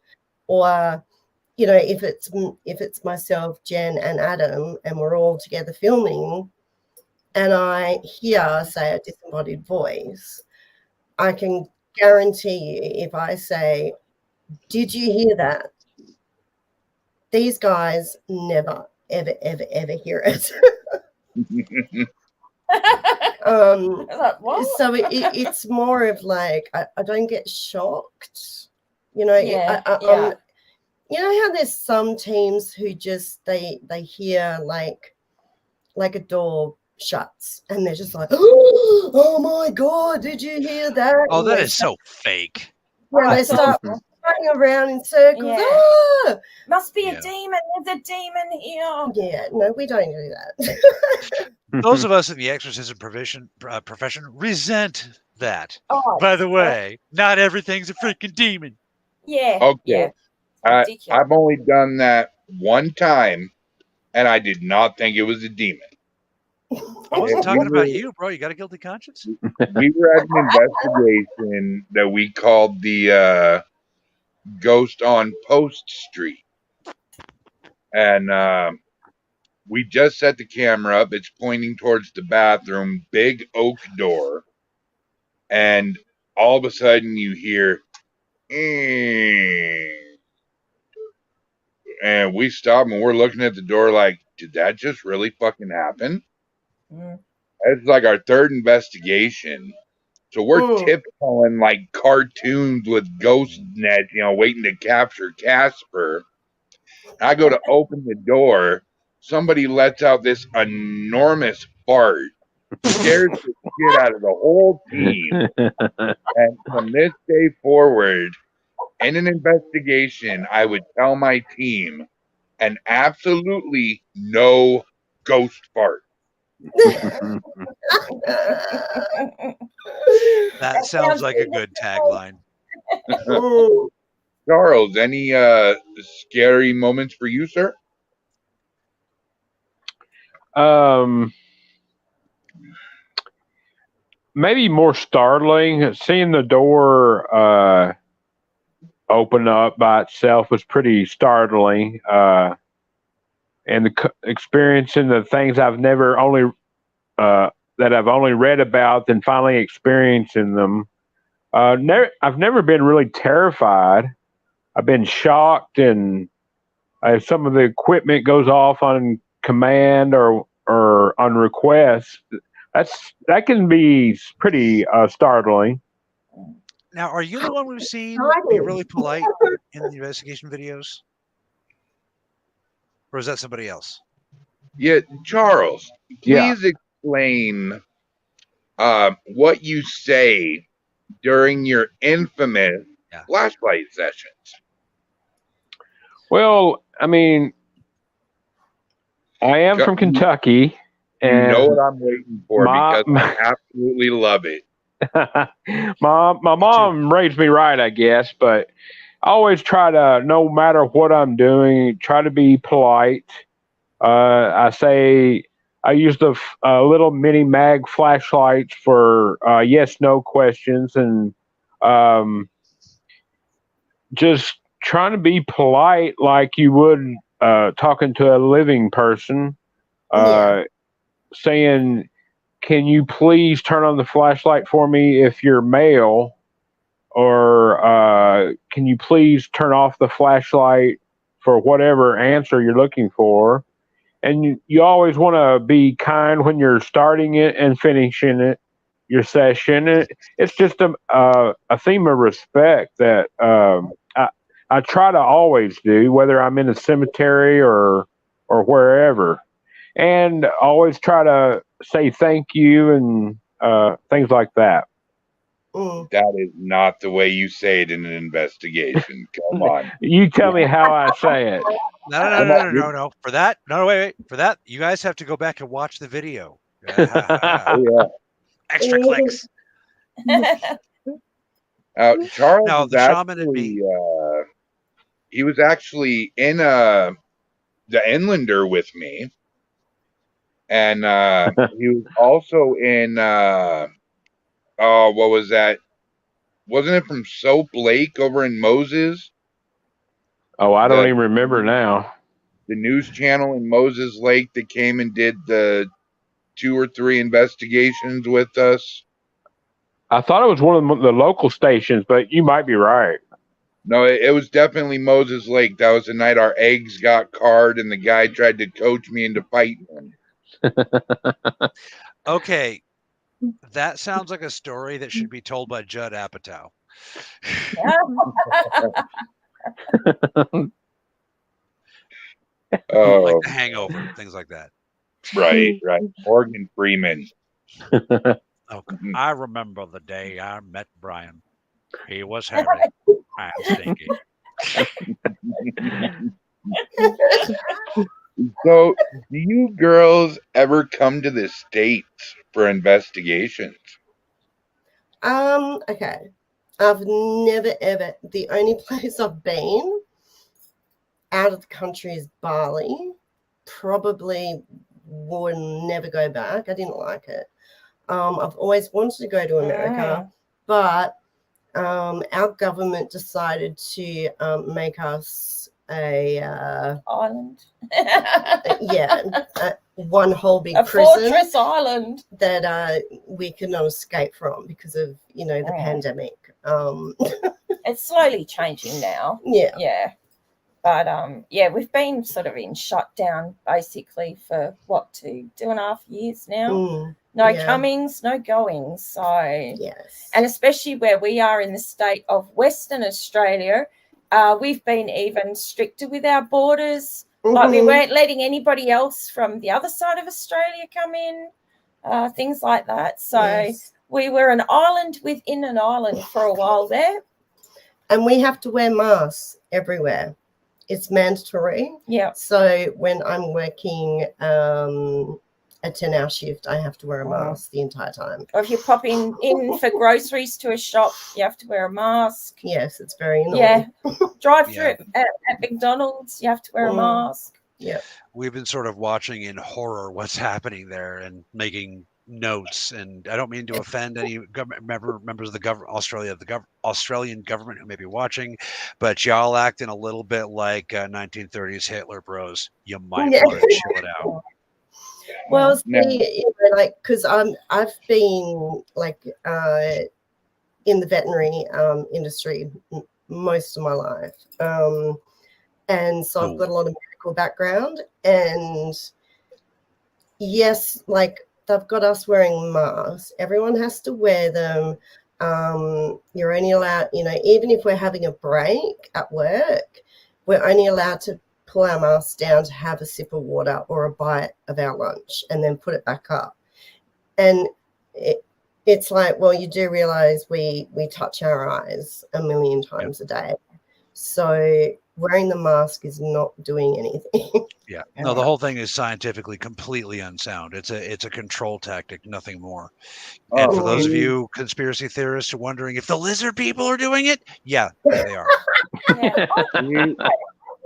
or if it's myself, Jen, and Adam, and we're all together filming, and I hear, say, a disembodied voice, I can guarantee you, if I say, "Did you hear that?" These guys never, ever, ever, ever hear it. Like, what? So it's more of like I don't get shocked, you know. Yeah, I'm, you know how there's some teams who just they hear like a door shuts and they're just like, oh my god, did you hear that? Oh, And that they is so fake. Yeah, they It's start awful. running around in circles. Yeah. Ah! Must be Yeah. a demon. There's a demon here. Yeah, no, we don't do that. Those of us in the exorcism profession resent that. Oh, By the way, not everything's a freaking demon. yeah. Okay. Yeah. Ridiculous. I've only done that one time, and I did not think it was a demon. I wasn't talking about you, bro. You got a guilty conscience? We were at an investigation that we called the Ghost on Post Street. And we just set the camera up. It's pointing towards the bathroom, big oak door. And all of a sudden you hear, and we stop and we're looking at the door like, did that just really fucking happen? Mm. It's like our third investigation. So we're tiptoeing like cartoons with ghost nets, you know, waiting to capture Casper. I go to open the door. Somebody lets out this enormous fart. Scares the shit out of the whole team. And from this day forward, in an investigation, I would tell my team, and absolutely no ghost fart. That sounds like a good tagline. Charles, any scary moments for you, sir? Maybe more startling. Seeing the door open up by itself was pretty startling. And experiencing the things I've never only that I've only read about, and finally experiencing them. I've never been really terrified. I've been shocked, and if some of the equipment goes off on command or on request, that can be pretty startling. Now, are you the one we've seen be really polite in the investigation videos? Or is that somebody else? Yeah, Charles, please explain what you say during your infamous flashlight sessions. Well, I mean, I am from Kentucky. You and know what I'm waiting for because I absolutely love it. my mom raised me right, I guess, but I always try to, no matter what I'm doing, try to be polite. I use the little mini mag flashlights for yes/no questions, and just trying to be polite like you would talking to a living person. Saying, can you please turn on the flashlight for me if you're male? Or can you please turn off the flashlight for whatever answer you're looking for? And you always want to be kind when you're starting it and finishing it, your session. It's just a theme of respect that I try to always do, whether I'm in a cemetery or wherever. And always try to say thank you and things like that. That is not the way you say it in an investigation. Come on. You tell me how I say it. No. For that, wait. For that, you guys have to go back and watch the video. Extra clicks. Charles now, was the shaman and actually, he was actually in the Inlander with me. And he was also in, what was that? Wasn't it from Soap Lake over in Moses? Oh, I don't even remember now. The news channel in Moses Lake that came and did the 2 or 3 investigations with us. I thought it was one of the local stations, but you might be right. No, it was definitely Moses Lake. That was the night our eggs got carded and the guy tried to coach me into fighting him. Okay, that sounds like a story that should be told by Judd Apatow. Like Oh, The Hangover, things like that. right. Morgan Freeman. Okay. I remember the day I met Brian. He was hairy and stinky. So, do you girls ever come to the States for investigations? Okay. I've never ever. The only place I've been out of the country is Bali. Probably will never go back. I didn't like it. I've always wanted to go to America, but our government decided to make us a Island. one whole big A prison fortress island that we could not escape from because of the pandemic. It's slowly changing now. Yeah. But we've been sort of in shutdown basically for 2.5 years now. No comings, no goings. So yes, and especially where we are in the state of Western Australia, we've been even stricter with our borders. Like we weren't letting anybody else from the other side of Australia come in, things like that. So we were an island within an island for a while there. And we have to wear masks everywhere. It's mandatory. Yeah. So when I'm working a 10-hour shift, I have to wear a mask the entire time. Or if you're popping in for groceries to a shop, you have to wear a mask. Yes, it's very annoying. Yeah. Drive through at McDonald's, you have to wear a mask. Yeah. We've been sort of watching in horror what's happening there and making notes. And I don't mean to offend any members of the Australian government who may be watching, but y'all acting a little bit like 1930s Hitler bros. You might want to chill it out. Well, see, because I've been in the veterinary industry most of my life, and so I've got a lot of medical background. And yes, they've got us wearing masks. Everyone has to wear them. You're only allowed, even if we're having a break at work, we're only allowed to pull our masks down to have a sip of water or a bite of our lunch and then put it back up. And it's like, well, you do realize we touch our eyes a million times a day. So wearing the mask is not doing anything. Yeah. No, the whole thing is scientifically completely unsound. It's a control tactic, nothing more. And for those of you conspiracy theorists who are wondering if the lizard people are doing it, yeah, they are. I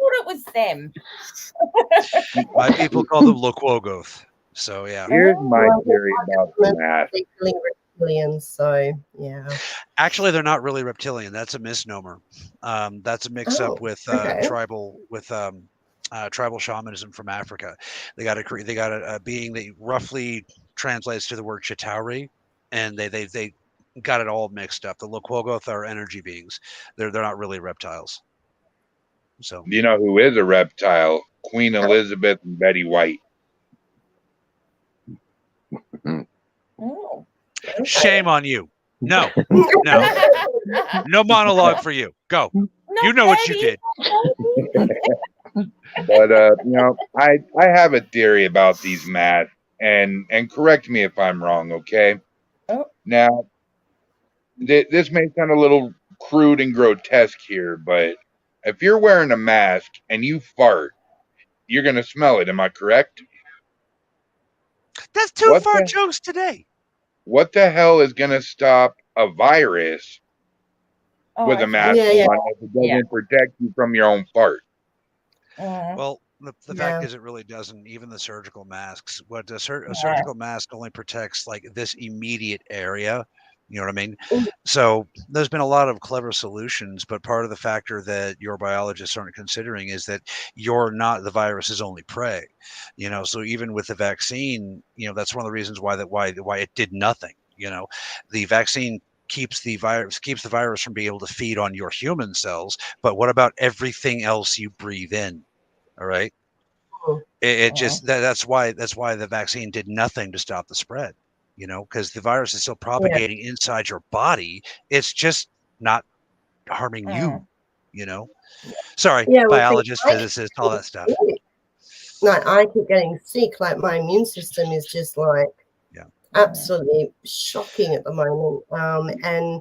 thought it was them. My people call them Loquogoth. So yeah. Here's my theory about the mask. Reptilians, so yeah. Actually, they're not really reptilian. That's a misnomer. That's a mix-up with tribal shamanism from Africa. They got a being that roughly translates to the word Chitauri, and they got it all mixed up. The Loquogoth are energy beings. They're not really reptiles. So you know who is a reptile? Queen Elizabeth and Betty White. Oh. Shame on you. No monologue for you. Go. You know what you did. But I have a theory about these masks, and correct me if I'm wrong, okay? Now, this may sound a little crude and grotesque here, but if you're wearing a mask and you fart, you're gonna smell it. Am I correct? That's too far jokes today. What the hell is gonna stop a virus with a mask on if it doesn't protect you from your own fart? Well, the fact is, it really doesn't. Even the surgical masks. What a surgical mask only protects like this immediate area. You know what I mean? So there's been a lot of clever solutions, but part of the factor that your biologists aren't considering is that you're not the virus's only prey. So even with the vaccine, that's one of the reasons why it did nothing. The vaccine keeps the virus from being able to feed on your human cells, but what about everything else you breathe in? All right. It just that's why the vaccine did nothing to stop the spread. You know, because the virus is still propagating inside your body. It's just not harming you. You know, sorry, biologist, physicist, all that stuff. Like I keep getting sick. Like my immune system is just like absolutely shocking at the moment. And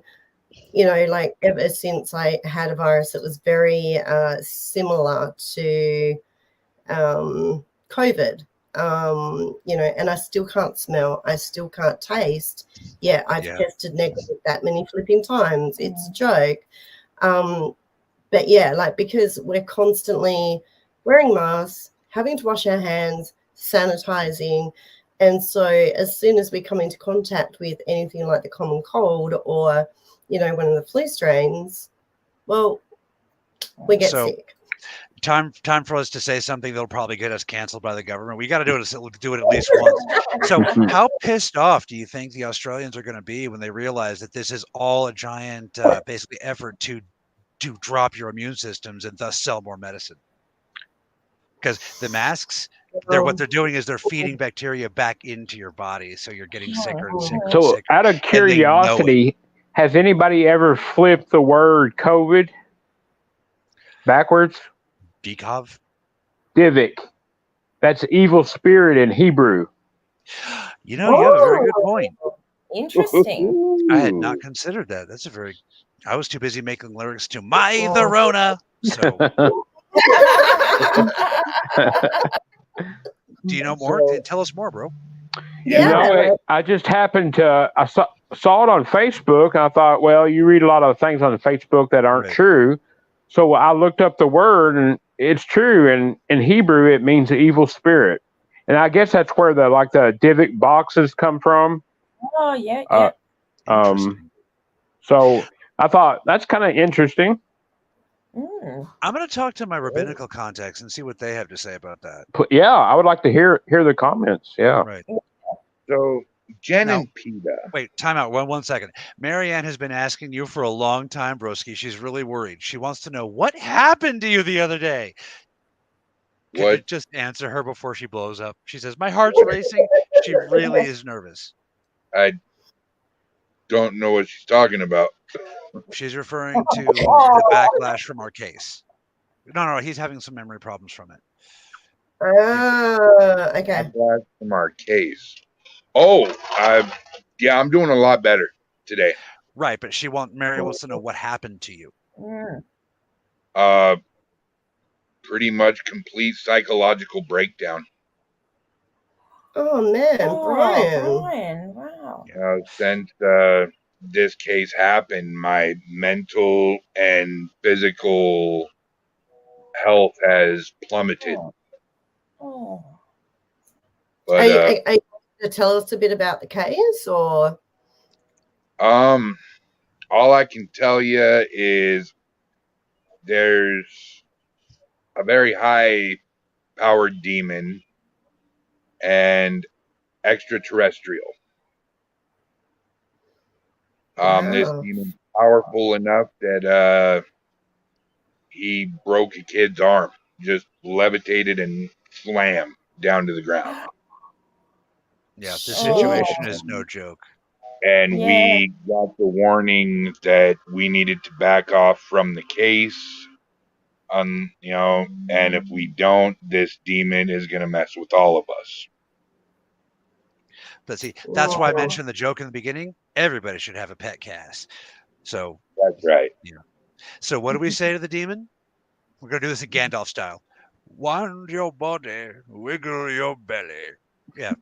you know, like ever since I had a virus that was very similar to COVID, you know, and I still can't smell, I still can't taste. Yeah, I've tested negative that many flipping times. It's a joke. But yeah, like because we're constantly wearing masks, having to wash our hands, sanitizing. And so as soon as we come into contact with anything like the common cold or, you know, one of the flu strains, well, we get sick. Time for us to say something that'll probably get us canceled by the government. We got to do it at least once. So how pissed off do you think the Australians are going to be when they realize that this is all a giant basically effort to drop your immune systems and thus sell more medicine? Because the masks, what they're doing is they're feeding bacteria back into your body, so you're getting sicker and sicker. So, and sicker, out of curiosity, has anybody ever flipped the word COVID backwards? Bekov? Divik. That's evil spirit in Hebrew. You know, you have a very good point. Interesting. I had not considered that. That's a very. I was too busy making lyrics to My the Rona. So. Do you know more? Tell us more, bro. Yeah. You know, I just happened to I saw it on Facebook, and I thought, well, you read a lot of things on Facebook that aren't true. So I looked up the word, and it's true. And in Hebrew, it means evil spirit. And I guess that's where the divot boxes come from. Oh, yeah. So I thought that's kind of interesting. I'm going to talk to my rabbinical contacts and see what they have to say about that. Yeah, I would like to hear the comments. Yeah. Right. So Jen and PETA. Wait, time out. One second. Marianne has been asking you for a long time, broski. She's really worried. She wants to know what happened to you the other day. Could you just answer her before she blows up? She says, my heart's racing. She really is nervous. I don't know what she's talking about. She's referring to the backlash from our case. No, he's having some memory problems from it. Okay. Backlash from our case. Oh, I'm doing a lot better today. Right, but Mary wants to know what happened to you. Pretty much complete psychological breakdown. Oh man, Brian. Wow. Since this case happened, my mental and physical health has plummeted. But are you to tell us a bit about the case, or? All I can tell you is there's a very high-powered demon and extraterrestrial. This demon's powerful enough that he broke a kid's arm, just levitated and slammed down to the ground. Yeah, this situation is no joke. And we got the warning that we needed to back off from the case. And if we don't, this demon is going to mess with all of us. But see, that's why I mentioned the joke in the beginning. Everybody should have a pet cat. So that's right. Yeah. So what do we say to the demon? We're going to do this in Gandalf style. Wind your body, wiggle your belly. Yeah,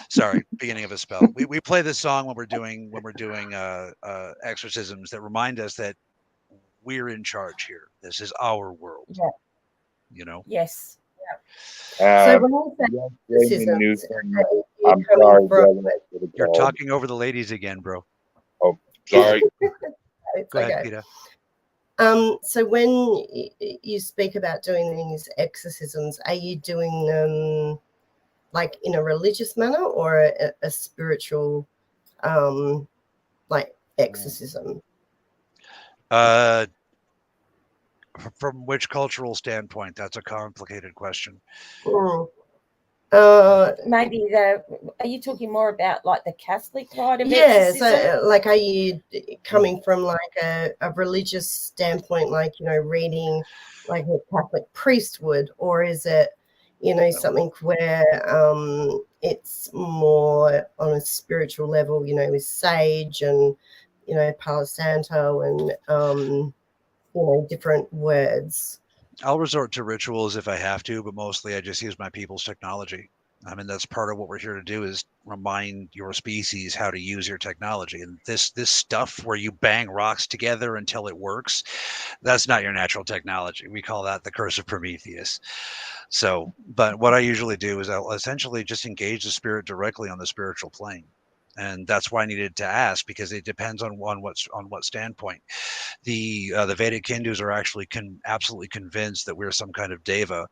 sorry. Beginning of a spell. We play this song when we're doing exorcisms that remind us that we're in charge here. This is our world. Yeah. You know. Yes. So when you say I'm sorry, you're talking over the ladies again, bro. Oh, sorry. Go ahead, Peter. So when you speak about doing these exorcisms, are you doing them like in a religious manner or a spiritual like exorcism? From which cultural standpoint? That's a complicated question. Mm. Maybe are you talking more about like the Catholic rite of Yeah, exorcism? so like, are you coming from like a religious standpoint, like, you know, reading like a Catholic priest would, or is it, you know, something where it's more on a spiritual level, you know, with sage and, you know, Palo Santo and you know, different words? I'll resort to rituals if I have to, but mostly I just use my people's technology. I mean, that's part of what we're here to do, is remind your species how to use your technology. And this stuff where you bang rocks together until it works, that's not your natural technology. We call that the curse of Prometheus. So, but what I usually do is I'll essentially just engage the spirit directly on the spiritual plane. And that's why I needed to ask, because it depends on what standpoint. The Vedic Hindus are actually absolutely convinced that we're some kind of deva.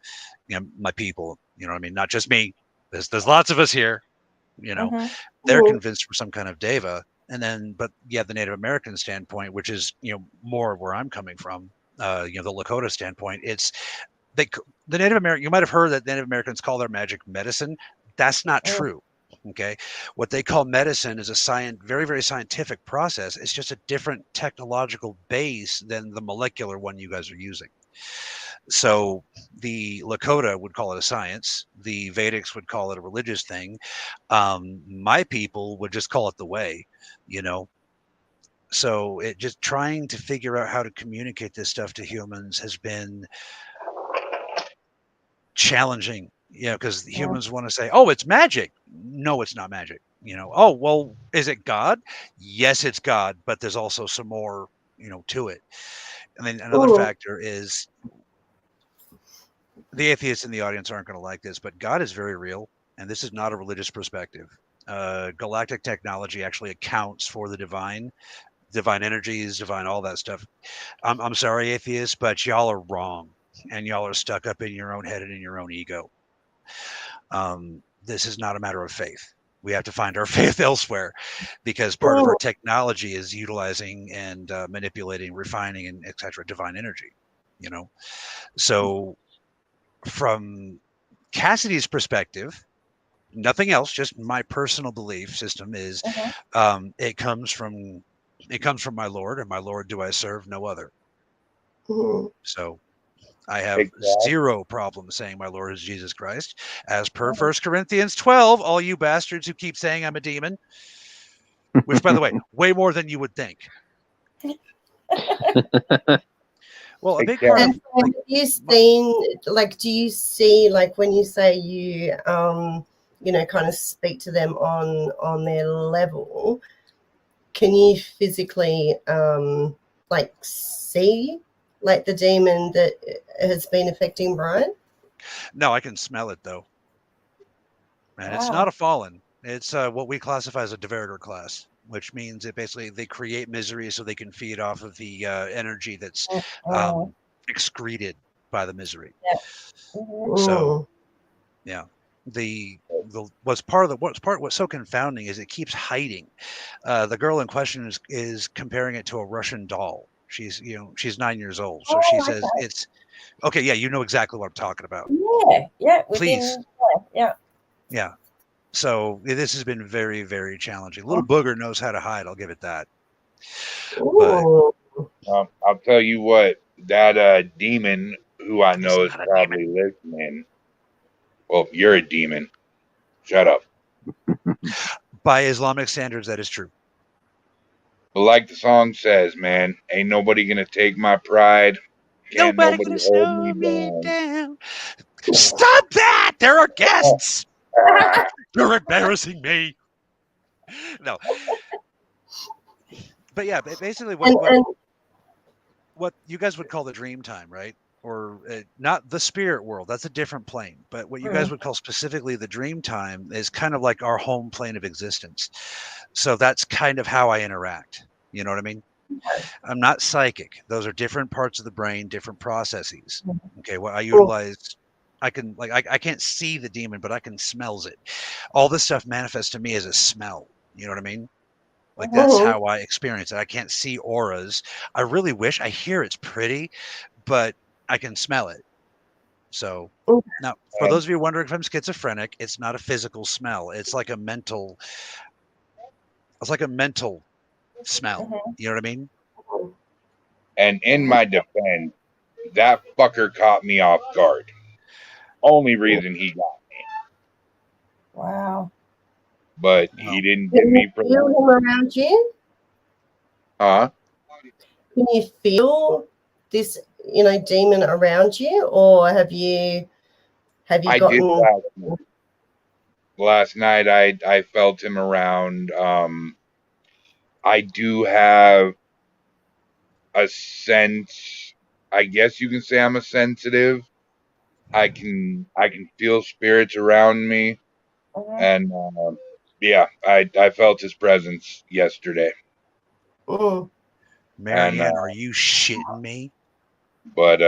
You know, my people. You know what I mean? Not just me. There's lots of us here. You know, they're convinced we're some kind of deva. And then, but yeah, the Native American standpoint, which is, you know, more where I'm coming from. You know, the Lakota standpoint. It's the Native American. You might have heard that Native Americans call their magic medicine. That's not true. Okay, what they call medicine is a very, very scientific process. It's just a different technological base than the molecular one you guys are using. So the Lakota would call it a science. The Vedics would call it a religious thing. My people would just call it the way, you know. So it just trying to figure out how to communicate this stuff to humans has been challenging, you know, because humans want to say, oh, it's magic. No, it's not magic. You know, oh, well, is it God? Yes, it's God, but there's also some more, you know, to it. And then another factor is, the atheists in the audience aren't going to like this, but God is very real. And this is not a religious perspective. Galactic technology actually accounts for the divine energies, divine, all that stuff. I'm sorry, atheists, but y'all are wrong. And y'all are stuck up in your own head and in your own ego. This is not a matter of faith. We have to find our faith elsewhere, because part of our technology is utilizing and manipulating, refining, and etc. divine energy. You know, so from Cassidy's perspective, nothing else, just my personal belief system is, it comes from my Lord, and my Lord do I serve, no other. So I have zero problem saying my Lord is Jesus Christ, as per 1 Corinthians 12, all you bastards who keep saying I'm a demon, which, by the way, way more than you would think. Well, a big part of, have you seen, like, do you see, like, when you say you, you know, kind of speak to them on their level, can you physically, like, see, like, the demon that has been affecting Brian? No, I can smell it, though. And it's not a fallen. It's what we classify as a diverter class, which means it basically they create misery so they can feed off of the energy that's excreted by the misery. So, yeah, what's so confounding is it keeps hiding. The girl in question is comparing it to a Russian doll. She's 9 years old, so she says it's okay. Yeah, you know exactly what I'm talking about. Yeah. Please. Yeah. So this has been very, very challenging. Little booger knows how to hide. I'll give it that. But I'll tell you what, that demon who I know is probably listening. Well, you're a demon. Shut up. By Islamic standards, that is true. But like the song says, man, ain't nobody gonna take my pride. Can't nobody gonna hold me down. Stop that! There are guests. You're embarrassing me. No. But yeah, basically what you guys would call the dream time, right? Or not the spirit world. That's a different plane. But what you guys would call specifically the dream time is kind of like our home plane of existence. So that's kind of how I interact. You know what I mean? I'm not psychic. Those are different parts of the brain, different processes. Okay, what I utilize, I can't see the demon, but I can smells it. All this stuff manifests to me as a smell. You know what I mean? Like that's how I experience it. I can't see auras. I really wish. I hear it's pretty, but I can smell it. So Okay. now, for those of you wondering if I'm schizophrenic, it's not a physical smell. It's like a mental. It's like a mental smell. Mhm. You know what I mean? And in my defense, that fucker caught me off guard. Only reason he got me. Wow. But Wow. he didn't Can get me you for feel that. him around you? Huh? Can you feel this, demon around you, or have you I did gotten? last night. Last night I felt him around. I do have a sense. I guess you can say I'm a sensitive. I can feel spirits around me, Mhm. and yeah, I felt his presence yesterday. Mm. Marianne, are you shitting me? But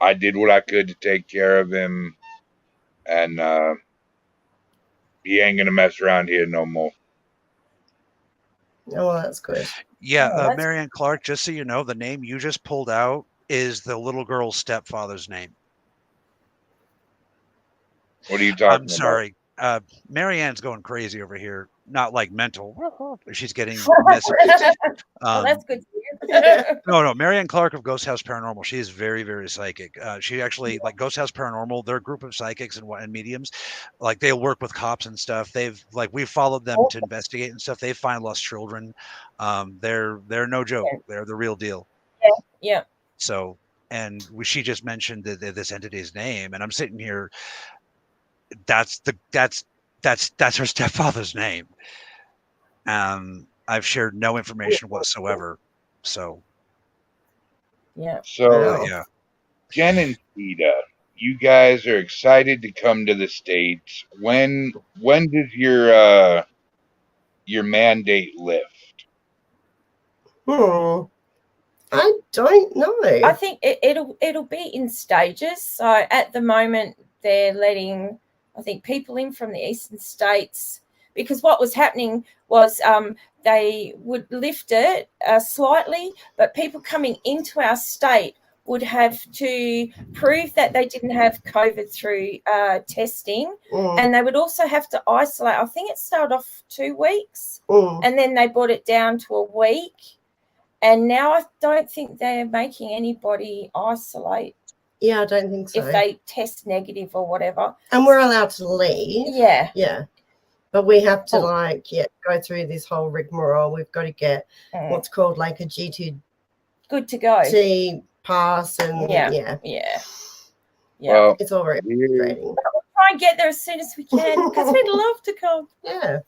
I did what I could to take care of him, and he ain't gonna mess around here no more. Oh, well, that's good. Yeah, Oh, that's- Marianne Clark, just so you know, the name you just pulled out is the little girl's stepfather's name. What are you talking I'm sorry. Marianne's going crazy over here. Not like mental. She's getting messages. Oh, that's good to hear. No. Marianne Clark of Ghost House Paranormal. She is very, very psychic. She actually, like Ghost House Paranormal, they're a group of psychics and mediums. Like they'll work with cops and stuff. We've followed them to investigate and stuff. They find lost children. They're no joke. They're the real deal. Yeah. So, and she just mentioned this entity's name, and I'm sitting here. That's her stepfather's name. I've shared no information whatsoever. So Yeah. So yeah. Jen and Tita, you guys are excited to come to the States. When does your mandate lift? I don't know. I think it'll be in stages. So at the moment they're letting, I think, people in from the eastern states, because what was happening was they would lift it slightly, but people coming into our state would have to prove that they didn't have COVID through testing, and they would also have to isolate. I think it started off 2 weeks, and then they brought it down to a week. And now I don't think they're making anybody isolate. Yeah, I don't think so. If they test negative or whatever. And we're allowed to leave. Yeah. Yeah. But we have to go through this whole rigmarole. We've got to get what's called like a G2 good to go pass, and yeah. Well, it's all very frustrating. We'll try and get there as soon as we can, because we'd love to come. Yeah.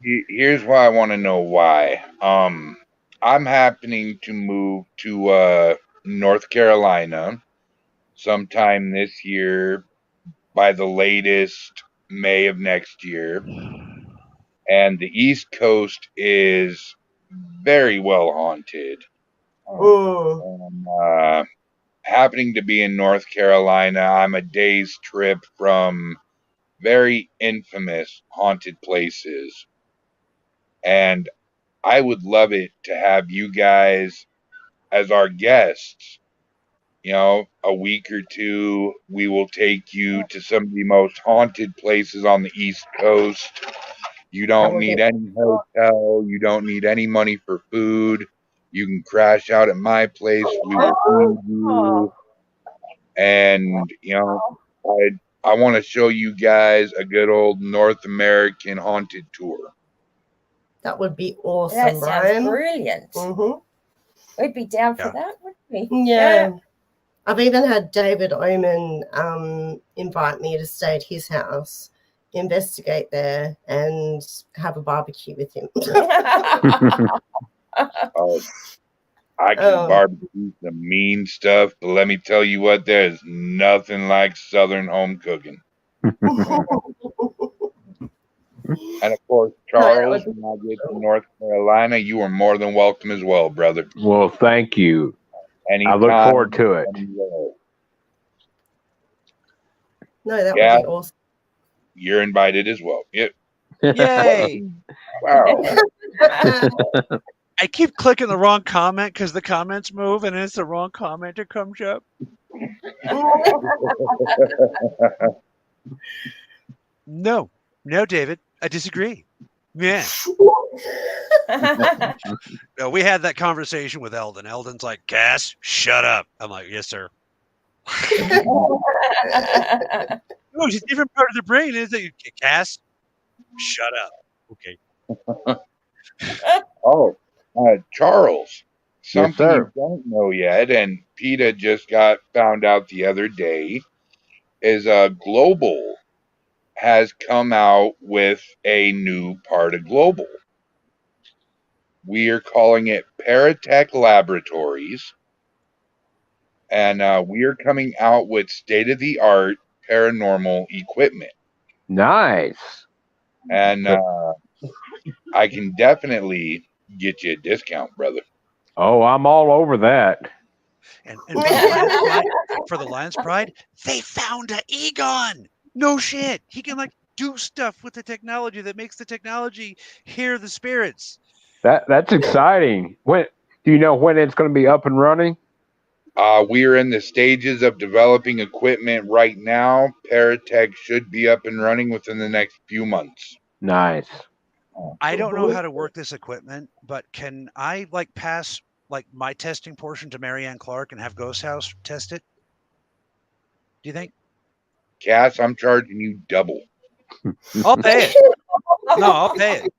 Here's why I want to know why. I'm happening to move to North Carolina sometime this year, by the latest May of next year. And the East Coast is very well haunted. Happening to be in North Carolina, I'm a day's trip from very infamous haunted places. And I would love it to have you guys as our guests. You know, a week or two, we will take you to some of the most haunted places on the East Coast. You don't need any hotel. You don't need any money for food. You can crash out at my place. We will feed you. And, you know, I want to show you guys a good old North American haunted tour. That would be awesome, That sounds Brian. brilliant. We'd be down for that, wouldn't we? Yeah. I've even had David Oman invite me to stay at his house, investigate there, and have a barbecue with him. I can barbecue some mean stuff, but let me tell you what, there's nothing like Southern home cooking. And of course, Charles, when I get to North Carolina, you are more than welcome as well, brother. Well, thank you. Anytime, I look forward to it. No, that would be awesome. You're invited as well. Yep. Yay! Wow. I keep clicking the wrong comment because the comments move, and it's the wrong comment that comes up. No, David, I disagree. Yeah. No, we had that conversation with Eldon. Eldon's like, Cass, shut up. I'm like, yes, sir. No, it's a different part of the brain, isn't it? Cass, shut up. Okay. Charles, something sir. you don't know yet, and PETA just got found out the other day, is Global has come out with a new part of Global. We are calling it Paratech Laboratories, and we are coming out with state-of-the-art paranormal equipment. Nice. And I can definitely get you a discount, brother. Oh, I'm all over that. And for the Lion's Pride, they found an Egon. No shit. He can like do stuff with the technology that makes the technology hear the spirits. That's exciting. When do you know when it's going to be up and running? We are in the stages of developing equipment right now. Paratech should be up and running within the next few months. Nice. I don't know how to work this equipment, but can I like pass like my testing portion to Marianne Clark and have Ghost House test it? Do you think? Cass, I'm charging you double. I'll pay it. No, I'll pay it.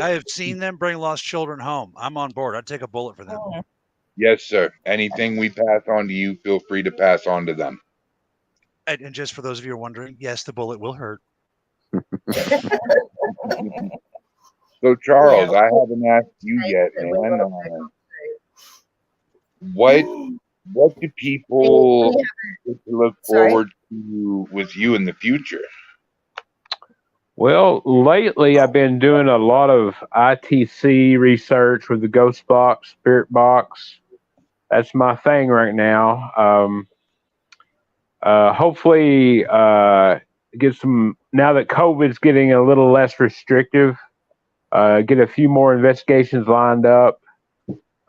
I have seen them bring lost children home. I'm on board. I'd take a bullet for them. Yes, sir. Anything we pass on to you, feel free to pass on to them. And just for those of you who are wondering, yes, the bullet will hurt. So, Charles, I haven't asked you yet, man. What do people look forward to with you in the future? Well, lately I've been doing a lot of ITC research with the Ghost Box, Spirit Box. That's my thing right now. Hopefully, get some, now that COVID's getting a little less restrictive, get a few more investigations lined up.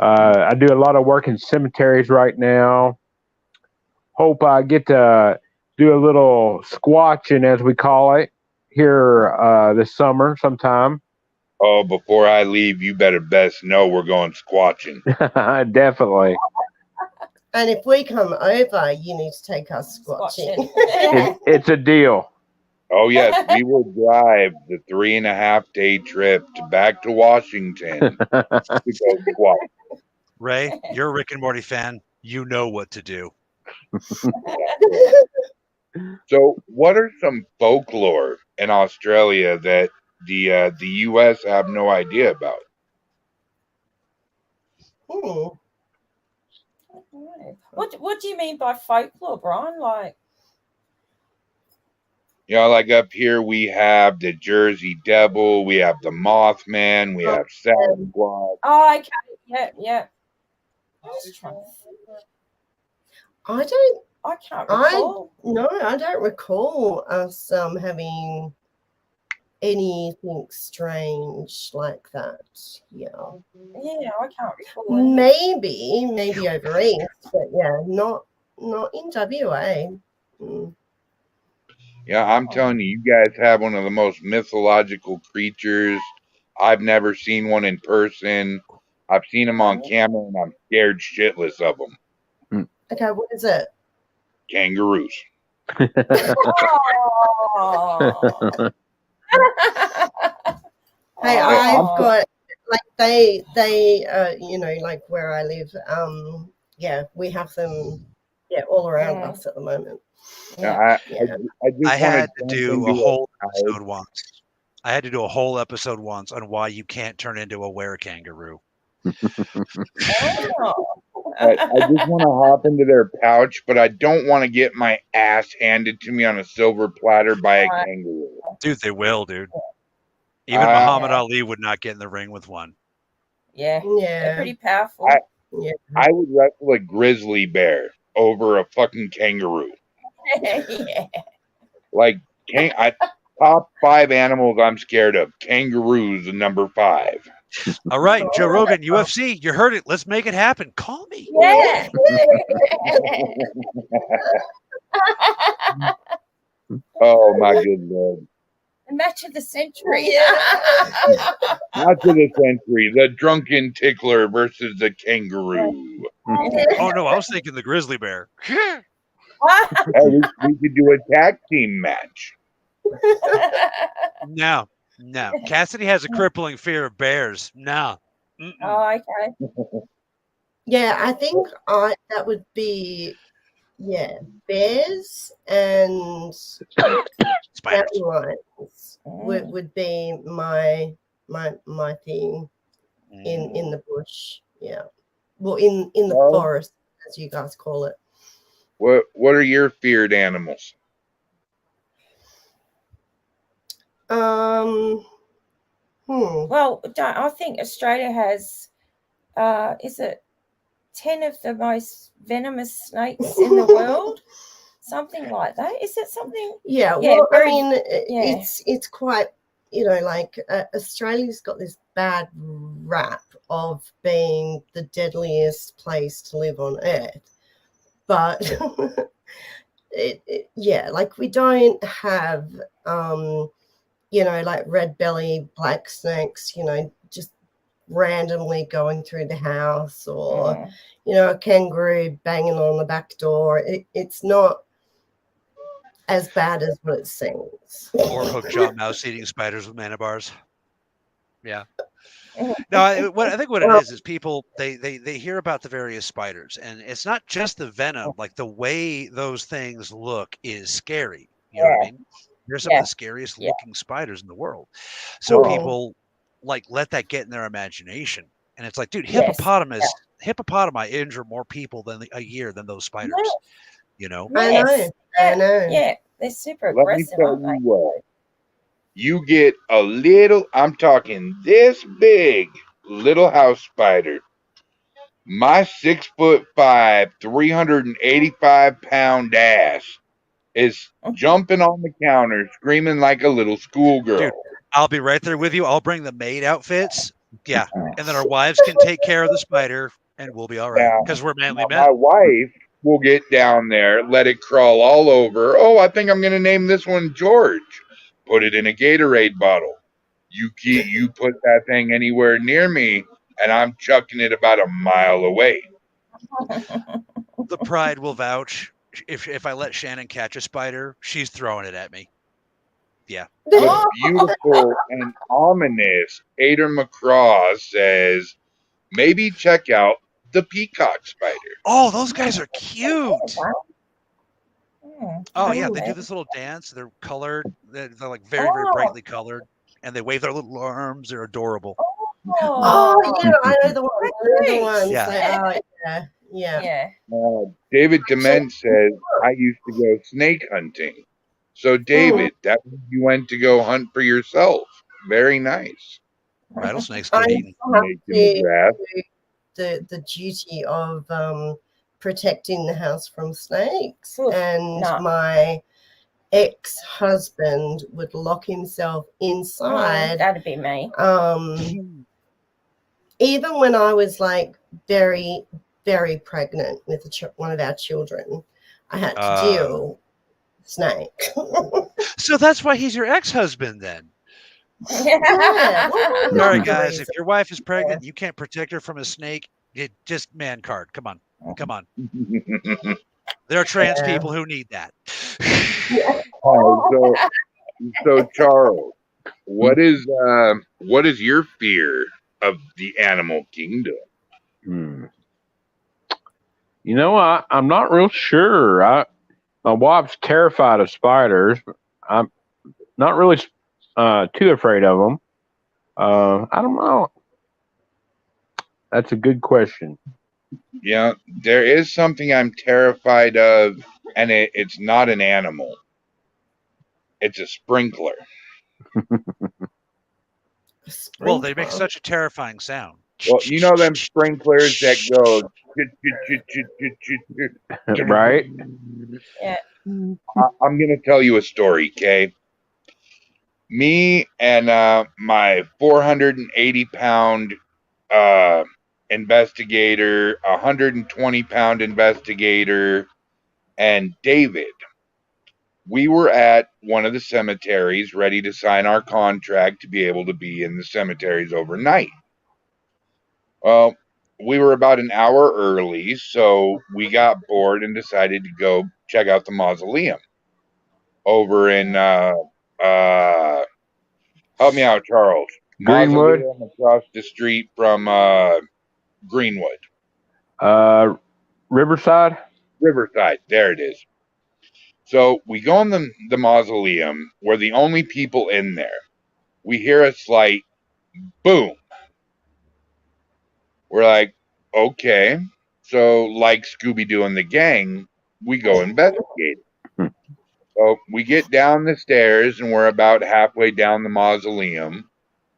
I do a lot of work in cemeteries right now. Hope I get to do a little squatching, as we call it, here this summer sometime. Oh, before I leave, you better best know we're going squatching. Definitely. And if we come over, you need to take us squatching. It's a deal. Oh, yes, we will drive the 3.5-day trip back to Washington to go squat. Ray, you're a Rick and Morty fan. You know what to do. So, what are some folklore in Australia that the U.S. have no idea about? What do you mean by folklore, Brian? Like, You know, like up here we have the Jersey Devil, we have the Mothman, we have Sasquatch. oh, okay, yeah. I can't recall. I don't recall us having anything strange like that. Yeah, I can't recall. Maybe over east, but yeah, not in WA. Yeah, I'm telling you, you guys have one of the most mythological creatures. I've never seen one in person. I've seen them on camera, and I'm scared shitless of them. Okay, what is it? Kangaroos. Oh. Hey, I've got like they like where I live. We have them all around us at the moment. I had to do a whole episode once. I had to do a whole episode once on why you can't turn into a were-kangaroo. I just want to hop into their pouch, but I don't want to get my ass handed to me on a silver platter by a kangaroo. Dude, they will, dude. Even Muhammad Ali would not get in the ring with one. Yeah, they're pretty powerful. I would wrestle a grizzly bear over a fucking kangaroo. Yeah. Like, top 5 animals I'm scared of. Kangaroos, number 5. All right, Joe Rogan, UFC, you heard it. Let's make it happen. Call me. Yeah. Oh my good Lord. The match of the century. Not to the century. The drunken tickler versus the kangaroo. Oh no, I was thinking the grizzly bear. Hey, we could do a tag team match. No. Cassidy has a crippling fear of bears. No. Mm-mm. Oh, okay. Yeah, I think that would be bears and Spiders. mountain lions would be my thing in the bush. Yeah, well, in the forest, as you guys call it. What are your feared animals? Well, I think Australia has, is it 10 of the most venomous snakes in the world? Something like that. Is it something? Yeah, well, I mean, it's quite, like Australia's got this bad rap of being the deadliest place to live on earth. But, like we don't have, like red belly, black snakes, just randomly going through the house or, a kangaroo banging on the back door. It's not as bad as what it seems. Or hookjaw mouse eating spiders with mana bars. Yeah. No, I think what it is people they hear about the various spiders, and it's not just the venom. Like the way those things look is scary. You know what I mean? They're some of the scariest looking spiders in the world. So people let that get in their imagination, and it's like, dude, hippopotami injure more people a year than those spiders. I know. Yeah, they're super Let aggressive. me tell you what. You get a little, I'm talking this big little house spider. My 6'5", 385-pound ass is jumping on the counter, screaming like a little schoolgirl. Dude, I'll be right there with you. I'll bring the maid outfits. Yeah. And then our wives can take care of the spider and we'll be all right. Because we're manly men. My wife will get down there, let it crawl all over. Oh, I think I'm going to name this one George. Put it in a Gatorade bottle. You put that thing anywhere near me, and I'm chucking it about a mile away. The pride will vouch. If I let Shannon catch a spider, she's throwing it at me. Yeah. The beautiful and ominous Ader McCraw says, maybe check out the Peacock Spider. Oh, those guys are cute. Oh yeah, they do this little dance. They're colored. They're like very, very brightly colored, and they wave their little arms. They're adorable. Oh yeah, I know the ones. Yeah. David Dement says, I used to go snake hunting. So David, that means you went to go hunt for yourself. Very nice. Rattlesnakes get eaten. The duty of protecting the house from snakes, and my ex-husband would lock himself inside. That'd be me. Even when I was like very, very pregnant with one of our children, I had to deal with snake. So that's why he's your ex-husband then. Yeah. All right, guys. If your wife is pregnant, you can't protect her from a snake. Just man card. Come on. There are trans people who need that. So Charles, what is your fear of the animal kingdom? I'm not real sure. My wife's terrified of spiders. I'm not really too afraid of them. I don't know. That's a good question. Yeah, there is something I'm terrified of, and it's not an animal. It's a sprinkler. Well, they make such a terrifying sound. Well, you know them sprinklers that go... Right? Yeah. I'm going to tell you a story, Kay. Me and my 480-pound investigator, 120-pound investigator, and David. We were at one of the cemeteries ready to sign our contract to be able to be in the cemeteries overnight. Well, we were about an hour early, so we got bored and decided to go check out the mausoleum over in help me out, Charles. Greenwood. Mausoleum across the street from Greenwood. Riverside. Riverside. There it is. So we go in the mausoleum. We're the only people in there. We hear a slight boom. We're like, okay. So like Scooby-Doo and the gang, we go investigate. So we get down the stairs and we're about halfway down the mausoleum.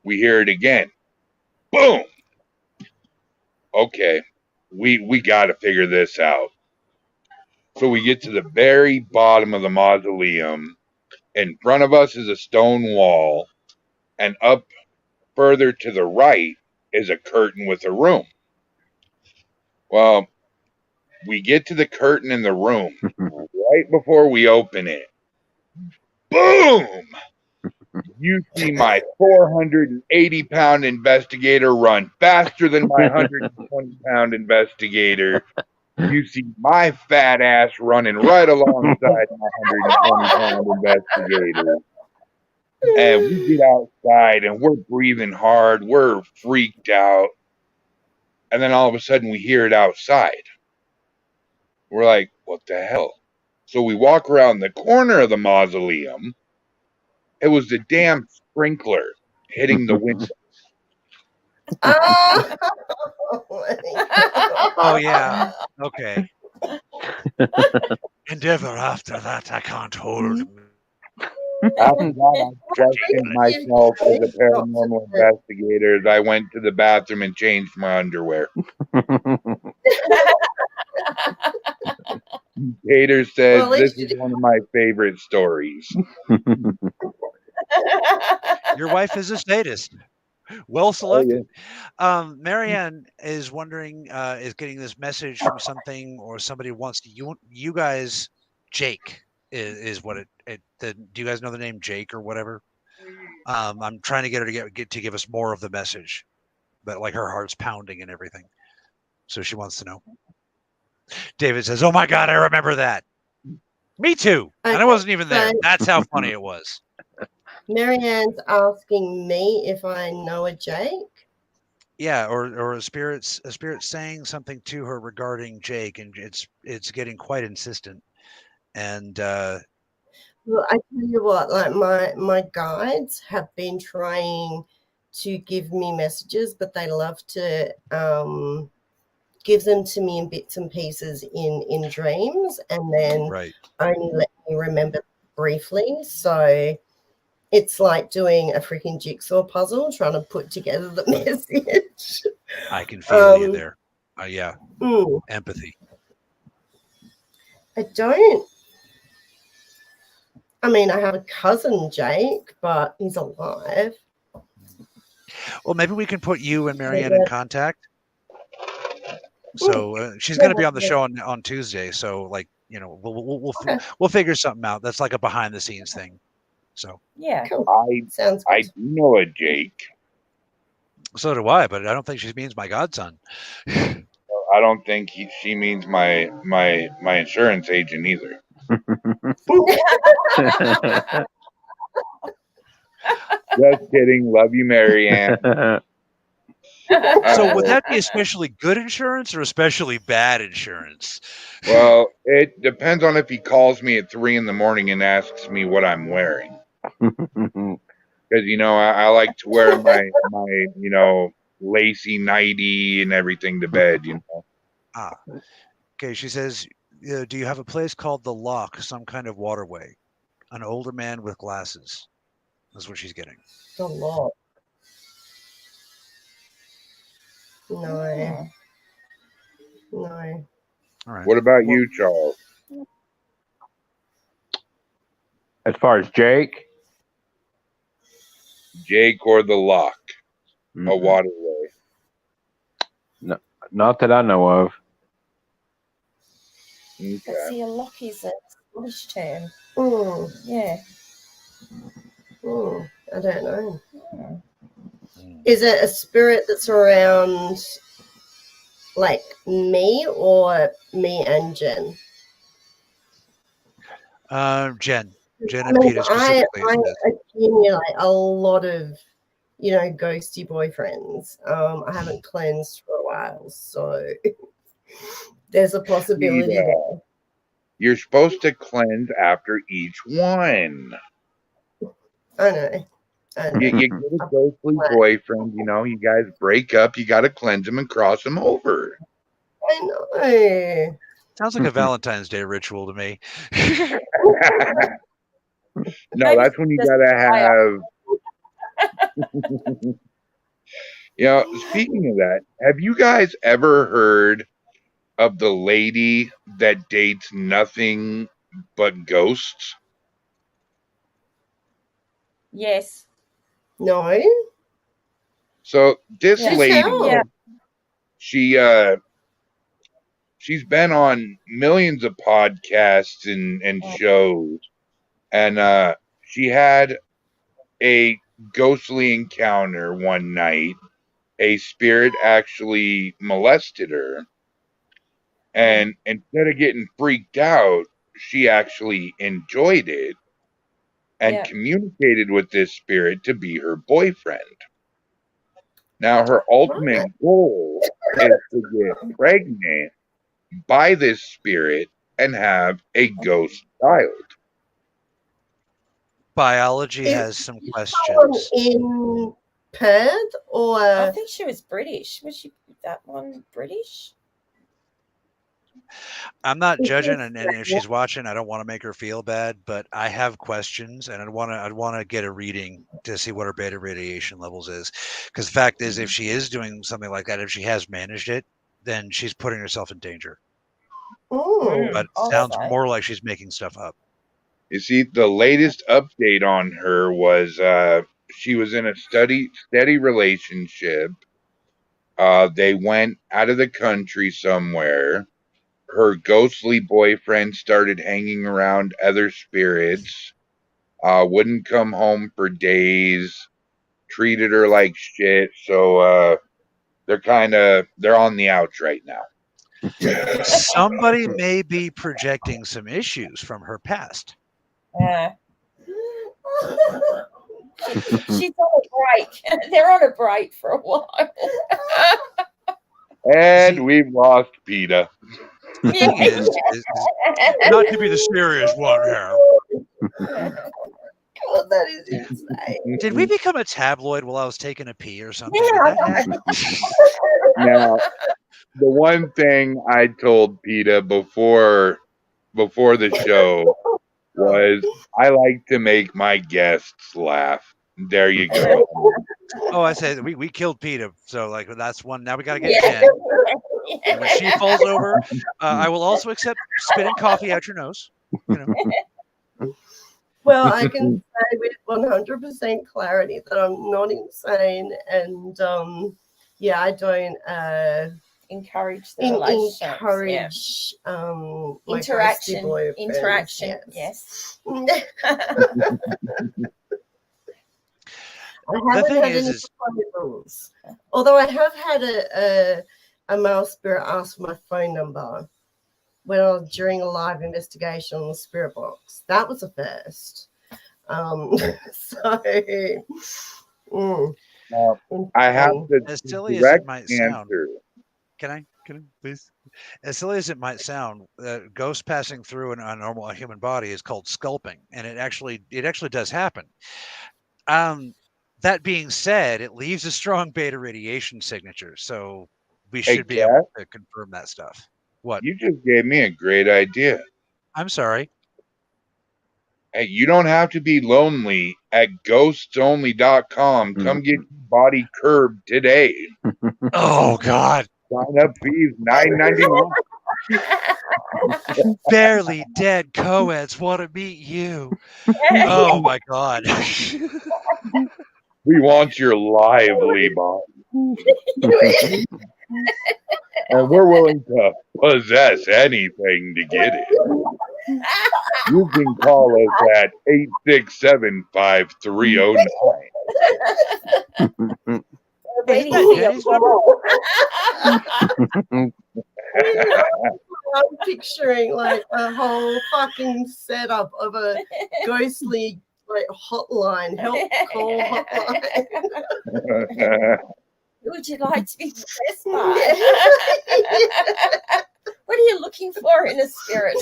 We hear it again. Boom. Okay. We got to figure this out. So we get to the very bottom of the mausoleum. In front of us is a stone wall, and up further to the right is a curtain with a room. Well, we get to the curtain in the room right before we open it. Boom! You see my 480-pound investigator run faster than my 120-pound investigator. You see my fat ass running right alongside my 120-pound investigator. And we get outside and we're breathing hard. We're freaked out. And then all of a sudden we hear it outside. We're like, what the hell? So we walk around the corner of the mausoleum. It was the damn sprinkler hitting the window. Oh, yeah. Okay. Endeavor after that I can't hold. After that, I questioned myself as a paranormal investigator as I went to the bathroom and changed my underwear. Tater says this is one of my favorite stories. Your wife is a sadist. Well selected. Marianne is wondering, is getting this message from something or somebody wants to, you guys, Jake is what do you guys know the name Jake or whatever? I'm trying to get her to get to give us more of the message, but like her heart's pounding and everything. So she wants to know. David says, oh my God, I remember that. Me too. And I wasn't even there. That's how funny it was. Marianne's asking me if I know a Jake. Yeah, or a spirit saying something to her regarding Jake, and it's getting quite insistent. And well, I tell you what, like my guides have been trying to give me messages, but they love to give them to me in bits and pieces in dreams, and then only let me remember briefly. So it's like doing a freaking jigsaw puzzle, trying to put together the message. I can feel you there. Yeah. Empathy. I mean, I have a cousin, Jake, but he's alive. Well, maybe we can put you and Marianne in contact. So she's going to be on the show on Tuesday. So, like, you know, we'll figure something out. That's like a behind the scenes thing. So yeah, cool. Sounds good. I do know a Jake. So do I, but I don't think she means my godson. I don't think she means my insurance agent either. Just kidding. Love you, Marianne. So would that be especially good insurance or especially bad insurance? Well, it depends on if he calls me at 3 a.m. and asks me what I'm wearing. Because, you know, I like to wear my you know, lacy nightie and everything to bed, you know. Okay, she says, do you have a place called The Lock, some kind of waterway? An older man with glasses. That's what she's getting. The Lock. No. No. All right. What about you, Charles? As far as Jake? Jake or the Loch, a Mm-mm. waterway. Not that I know of. Okay. But see, a lock is a Scottish term. Mm, Yeah. I don't know. Mm. Is it a spirit that's around, like me or me and Jen? Jen I and mean, Peter I specifically. Yes. accumulate a lot of, ghosty boyfriends. I haven't cleansed for a while, so there's a possibility Peter, there. you're supposed to cleanse after each one. I know. You get a ghostly boyfriend, you guys break up, you got to cleanse him and cross him over. I know. Sounds like a Valentine's Day ritual to me. No, Maybe that's when you just got to have. Speaking of that, have you guys ever heard of the lady that dates nothing but ghosts? Yes. No. So this Yeah. lady, Yeah. she's been on millions of podcasts and shows, and she had a ghostly encounter one night. A spirit actually molested her, and instead of getting freaked out, she actually enjoyed it and Yeah. communicated with this spirit to be her boyfriend. Now, her ultimate goal is to get pregnant by this spirit and have a ghost child. Biology Is has some someone questions. in Perth or I think she was British. Was she that one British? I'm not judging, and if she's watching, I don't want to make her feel bad, but I have questions, and I'd want to get a reading to see what her beta radiation levels is. Because the fact is, if she is doing something like that, if she has managed it, then she's putting herself in danger. But it sounds more like she's making stuff up. You see, the latest update on her was she was in a steady relationship. They went out of the country somewhere. Her ghostly boyfriend started hanging around other spirits. Wouldn't come home for days. Treated her like shit. So they're on the outs right now. Somebody may be projecting some issues from her past. Yeah. She's on a break. They're on a break for a while. And we've lost PETA. The thing is not to be the serious one here. God, that is insane. Did we become a tabloid while I was taking a pee or something? Yeah, Did that happen? Now, the one thing I told PETA before the show was I like to make my guests laugh. There you go. Oh, I said we killed PETA, so like that's one. Now we got to get Jen. And when she falls over, I will also accept spitting coffee out your nose. Well, I can say with 100% clarity that I'm not insane, and I don't encourage the relationship. Encourage my interaction. boyfriends, Interaction. Yes. I haven't had any proposals. Although I have had a male spirit ask for my phone number when I was during a live investigation on the spirit box. That was a first. I have the as silly as direct it might answer. sound. Can I please? As silly as it might sound, ghost passing through a human body is called sculpting, and it actually does happen. That being said, it leaves a strong beta radiation signature, so we should be able to confirm that stuff. What? You just gave me a great idea. I'm sorry. Hey, you don't have to be lonely at ghostsonly.com. Come get your body curbed today. Oh God. Sign up fees $9.99. Barely dead co-eds want to meet you. Oh my God. We want your lively body. And we're willing to possess anything to get it. You can call us at 867-5309. Waiting that for your Jenny's number? call. I'm picturing like a whole fucking setup of a ghostly like hotline, help call hotline. Who would you like to be possessed by? What are you looking for in a spirit?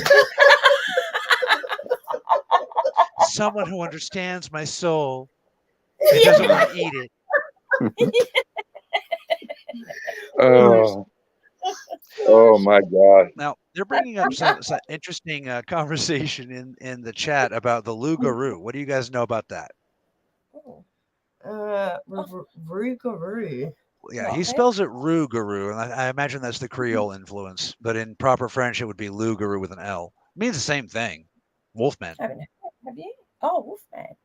Someone who understands my soul and doesn't want to eat it. Oh my God. Now, they're bringing up some interesting conversation in the chat about the Lougarou. What do you guys know about that? Rougarou. Yeah, he spells it Rougarou, and I imagine that's the Creole influence. But in proper French, it would be Lougarou with an L. It means the same thing. Wolfman. Have you? Oh, Wolfman.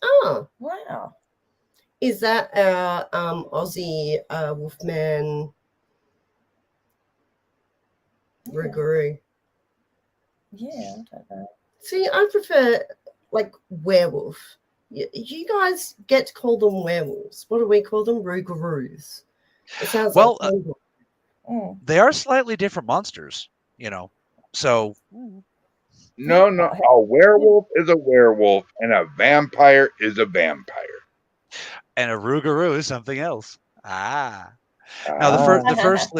Oh, Wow. is that our Aussie Wolfman Rougarou? Yeah, I don't know. See, I prefer like werewolf. You guys get to call them werewolves. What do we call them? Rougarous. It sounds Well, like they are slightly different monsters, you know. So No. A werewolf is a werewolf, and a vampire is a vampire. and a Rougarou is something else. Ah. Now the first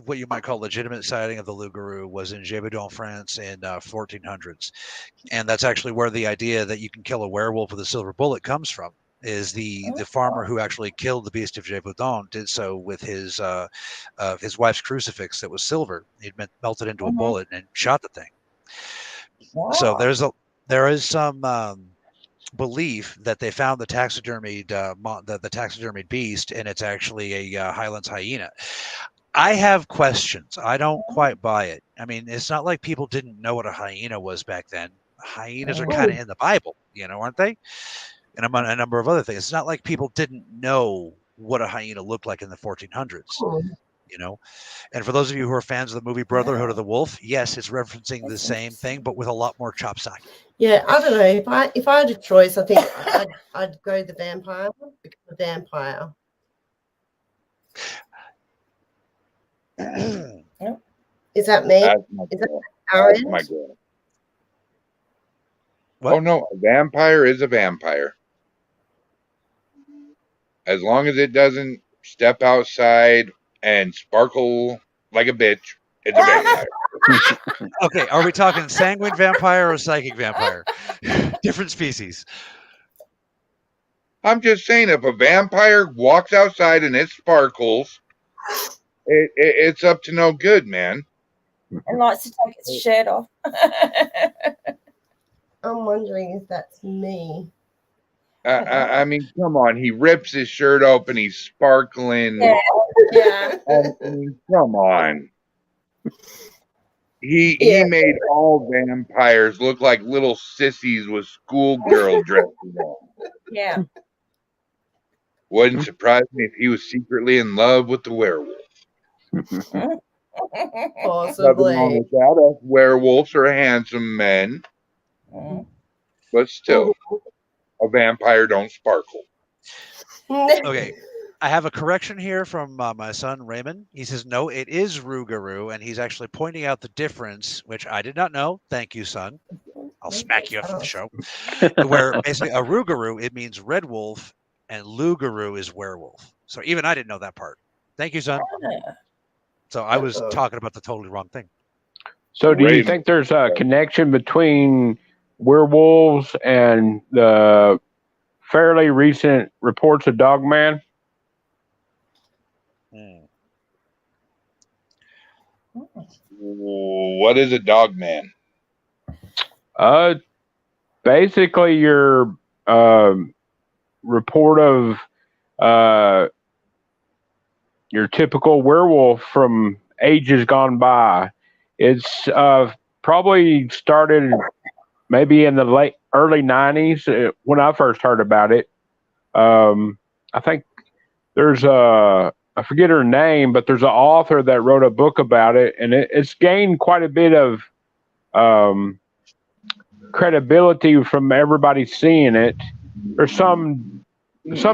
what you might call legitimate sighting of the Lougarou was in Gévaudan, France in 1400s, and that's actually where the idea that you can kill a werewolf with a silver bullet comes from. Is the farmer who actually killed the beast of Gévaudan did so with his wife's crucifix that was silver. He'd melted into a bullet and shot the thing. Wow. So there is some belief that they found the taxidermied the taxidermied beast, and it's actually a Highlands hyena. I have questions. I don't quite buy it. I mean, it's not like people didn't know what a hyena was back then. Hyenas are kind of in the Bible, aren't they? And among a number of other things. It's not like people didn't know what a hyena looked like in the 1400s. And for those of you who are fans of the movie Brotherhood of the Wolf, yes, it's referencing the same thing, but with a lot more chopsaki. Yeah, I don't know. If I had a choice, I think I'd go the vampire. Become a vampire. Is that me? Is that That's my girl. What? Oh no, a vampire is a vampire. As long as it doesn't step outside and sparkle like a bitch, it's a vampire. Okay, are we talking sanguine vampire or psychic vampire? Different species. I'm just saying, if a vampire walks outside and it sparkles, it's up to no good, man. And likes to take its shirt off. I'm wondering if that's me. I mean, come on. He rips his shirt open. He's sparkling. Yeah. I mean, come on. He made all vampires look like little sissies with schoolgirl dresses on. Yeah. Wouldn't surprise me if he was secretly in love with the werewolf. Possibly. Nothing wrong with that. Us werewolves are handsome men. But still, a vampire don't sparkle. Okay. I have a correction here from my son Raymond. He says, no, it is Rougarou, and he's actually pointing out the difference, which I did not know. Thank you, son. I'll smack you after the show. Where basically a Rougarou, it means red wolf, and Lougarou is werewolf. So even I didn't know that part. Thank you, son. So I was talking about the totally wrong thing. So do you think there's a connection between werewolves and the fairly recent reports of Dogman? What is a Dogman? Basically your report of your typical werewolf from ages gone by. It's probably started maybe in the early 90s when I first heard about it. I think there's I forget her name, but there's an author that wrote a book about it, and it's gained quite a bit of credibility from everybody seeing it. There's some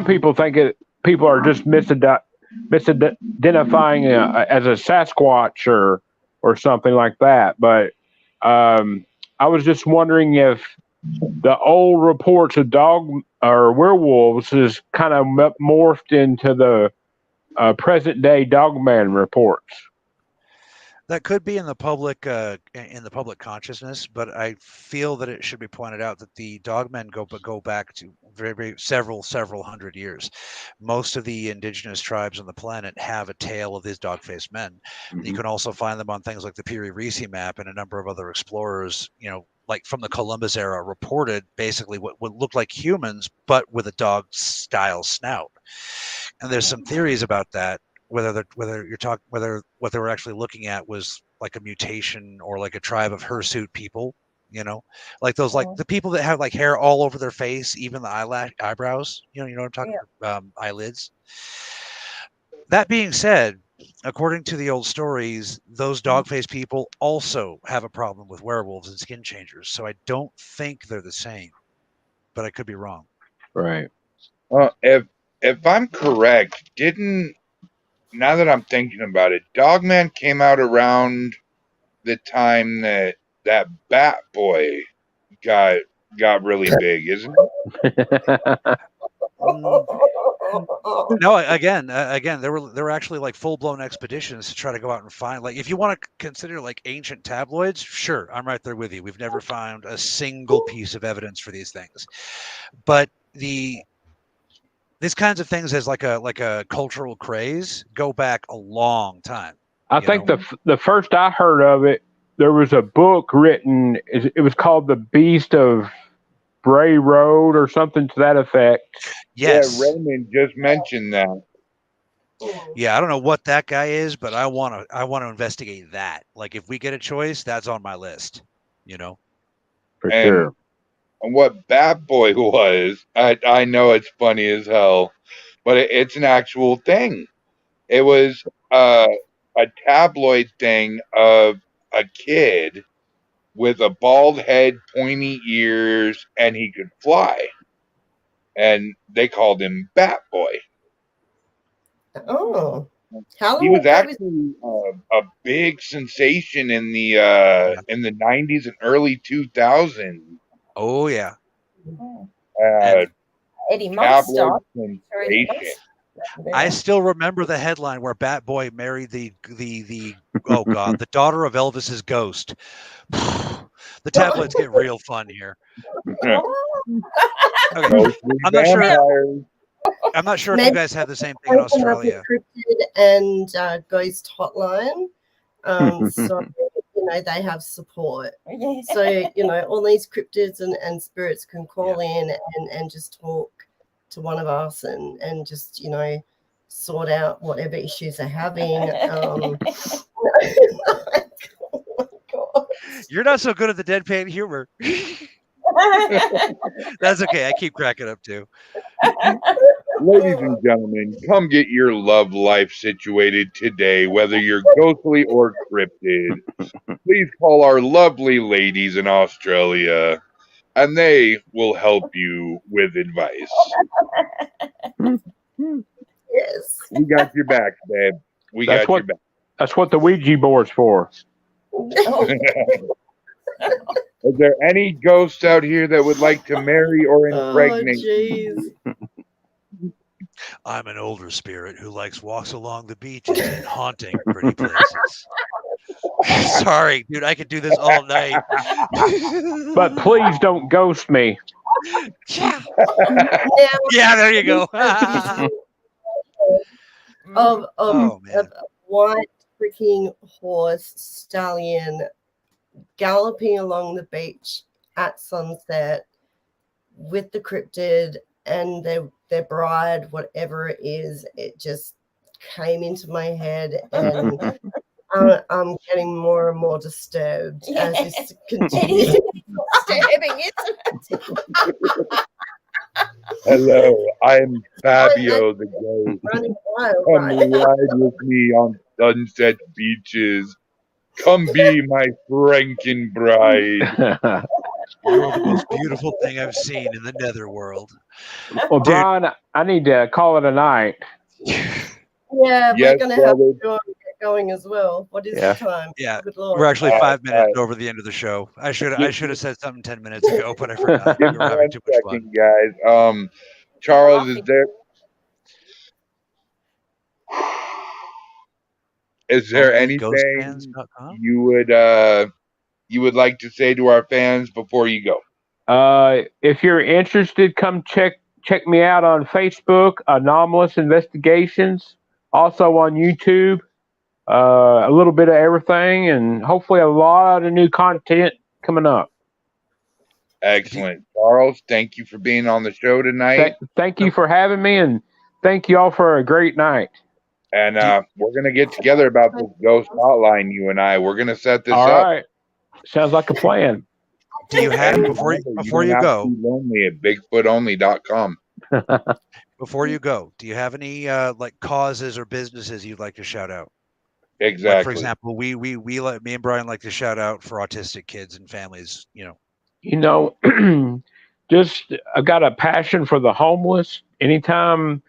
people think people are just misidentifying as a Sasquatch or something like that. But I was just wondering if the old reports of dog or werewolves is kind of morphed into the present day dogman reports. That could be in the public consciousness, but I feel that it should be pointed out that the dogmen go back to very several hundred years. Most of the indigenous tribes on the planet have a tale of these dog-faced men. Mm-hmm. You can also find them on things like the Piri Reisi map, and a number of other explorers, like from the Columbus era, reported basically what looked like humans, but with a dog-style snout. And there's some theories about that. Whether what they were actually looking at was like a mutation or like a tribe of hirsute people, like those, like the people that have like hair all over their face, even the eyebrows, you know what I'm talking about, eyelids. That being said, according to the old stories, those dog-faced people also have a problem with werewolves and skin changers. So I don't think they're the same, but I could be wrong. Right. If I'm correct, now that I'm thinking about it, Dogman came out around the time that Bat Boy got really big, isn't it? No, again, there were actually like full-blown expeditions to try to go out and find, like, if you want to consider like ancient tabloids, sure, I'm right there with you. We've never found a single piece of evidence for these things, but these kinds of things as like a cultural craze go back a long time. I think the first I heard of it, there was a book written. It was called The Beast of Bray Road or something to that effect. Yes. Yeah, Raymond just mentioned that. Yeah, I don't know what that guy is, but I want to investigate that. Like, if we get a choice, that's on my list. For sure. And what Bat Boy was, I know it's funny as hell, but it's an actual thing. It was a tabloid thing of a kid with a bald head, pointy ears, and he could fly. And they called him Bat Boy. Oh. He was actually a big sensation in the 90s and early 2000s. Oh yeah. Eddie Munster. I still remember the headline where Bat Boy married the oh god, the daughter of Elvis's ghost. The tabloids get real fun here. Okay. I'm not sure if you guys have the same thing in Australia. Cryptid and Ghost Hotline. So they have support. So all these cryptids and spirits can call in and just talk to one of us and just sort out whatever issues they're having. Oh my God. You're not so good at the deadpan humor. That's okay. I keep cracking up too. Ladies and gentlemen, come get your love life situated today, whether you're ghostly or cryptid. Please call our lovely ladies in Australia, and they will help you with advice. Yes. We got your back, babe. We got your back. That's what the Ouija board's for. Is there any ghosts out here that would like to marry or impregnate? Oh, jeez. I'm an older spirit who likes walks along the beaches and haunting pretty places. Sorry, dude, I could do this all night. But please don't ghost me. Yeah, there you go. A white freaking horse stallion galloping along the beach at sunset with the cryptid and their bride, whatever it is. It just came into my head, and I'm getting more and more disturbed as this continues. disturbing, isn't it? Hello, I'm Fabio the Ghost. Running wild, Come right? ride with me on sunset beaches. Come be my Franken bride. You're the most beautiful thing I've seen in the netherworld. Well, Brian, I need to call it a night. Yeah, Yes, we're going to have brother. to get going as well. What is Yeah. the time? Yeah, Good Lord. we're actually All 5 minutes right. over the end of the show. I should Give have said something 10 minutes ago, but I forgot. We Give were me having 1 too much fun. second, guys. Charles, is there anything OnlyGhostFans.com? you would like to say to our fans before you go? If you're interested, come check me out on Facebook, Anomalous Investigations. Also on YouTube, a little bit of everything, and hopefully a lot of new content coming up. Excellent. Charles, thank you for being on the show tonight. Thank you for having me, and thank you all for a great night. And we're going to get together about this ghost hotline, you and I. We're going to set this All up. right. Sounds like a plan. Do you have And before remember, you don't have go? to be lonely at bigfootonly.com. Before you go, do you have any like causes or businesses you'd like to shout out? Exactly. Like for example, we like me and Brian like to shout out for autistic kids and families. Just I've got a passion for the homeless. Anytime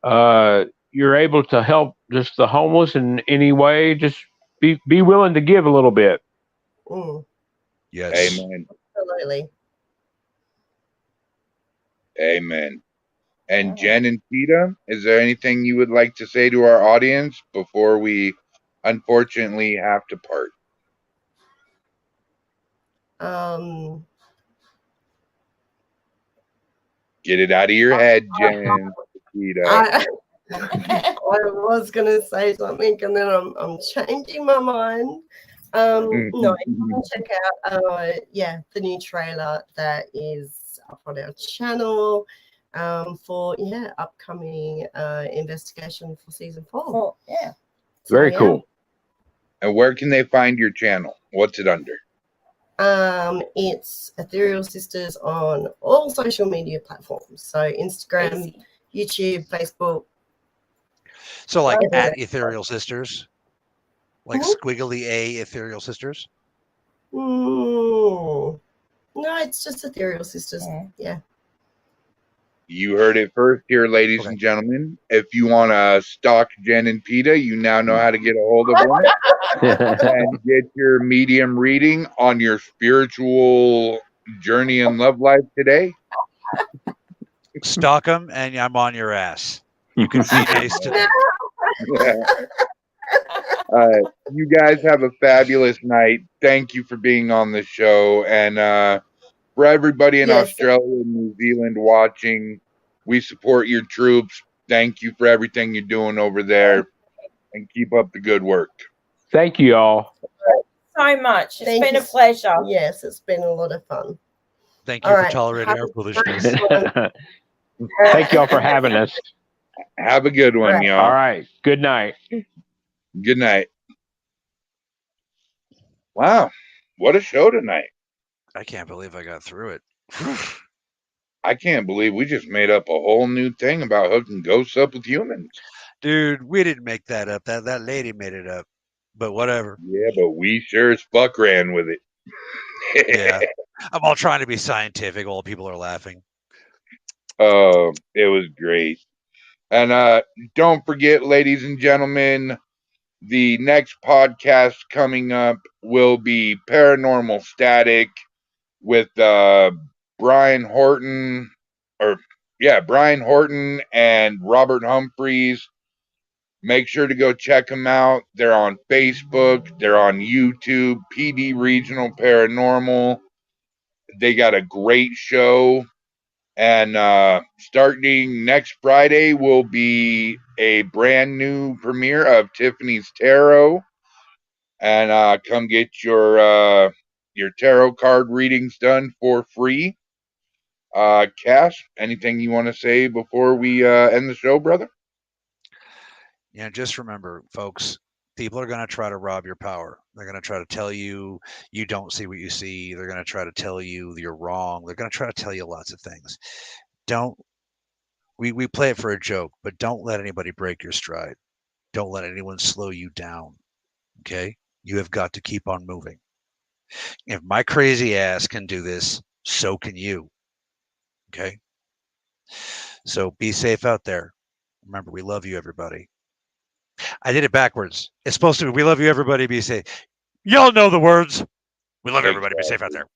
you're able to help just the homeless in any way, just be willing to give a little bit. Yes. Amen. Absolutely. Amen. And Jen and Peter, is there anything you would like to say to our audience before we unfortunately have to part? Get it out of your head, Jen. Peter. I was gonna say something and then I'm changing my mind. No, you can check out the new trailer that is up on our channel for upcoming investigation for season 4. Oh, yeah. Very cool. And where can they find your channel? What's it under? It's Ethereal Sisters on all social media platforms. So Instagram, YouTube, Facebook. So like at Ethereal Sisters? Like squiggly A Ethereal Sisters? No, it's just Ethereal Sisters. Yeah. You heard it first here, ladies and gentlemen. If you want to stalk Jen and PETA, you now know how to get a hold of them and get your medium reading on your spiritual journey and love life today. Stalk them, and I'm on your ass. You can be nice to them. You guys have a fabulous night. Thank you for being on the show. And for everybody in Australia and New Zealand watching, we support your troops. Thank you for everything you're doing over there, and keep up the good work. Thank you all so much. It's been a pleasure. Yes, it's been a lot of fun. Thank you for tolerating our foolishness. Thank you all for having us. Have a good one, y'all. All right. Good night. Good night. Wow. What a show tonight. I can't believe I got through it. I can't believe we just made up a whole new thing about hooking ghosts up with humans. Dude, we didn't make that up. That lady made it up. But whatever. Yeah, but we sure as fuck ran with it. Yeah. I'm all trying to be scientific while people are laughing. Oh, it was great. And don't forget, ladies and gentlemen, the next podcast coming up will be Paranormal Static with Brian Horton and Robert Humphreys. Make sure to go check them out. They're on Facebook. They're on YouTube, PD Regional Paranormal. They got a great show. And starting next Friday will be a brand new premiere of Tiffany's Tarot. And come get your tarot card readings done for free. Cass, anything you want to say before we end the show, brother? Yeah, just remember, folks, people are going to try to rob your power. They're going to try to tell you you don't see what you see. They're going to try to tell you you're wrong. They're going to try to tell you lots of things. We play it for a joke, but don't let anybody break your stride. Don't let anyone slow you down. Okay? You have got to keep on moving. If my crazy ass can do this, so can you. Okay? So be safe out there. Remember, we love you, everybody. I did it backwards. It's supposed to be, we love you, everybody, be safe. Y'all know the words. We love you, everybody. Be safe out there.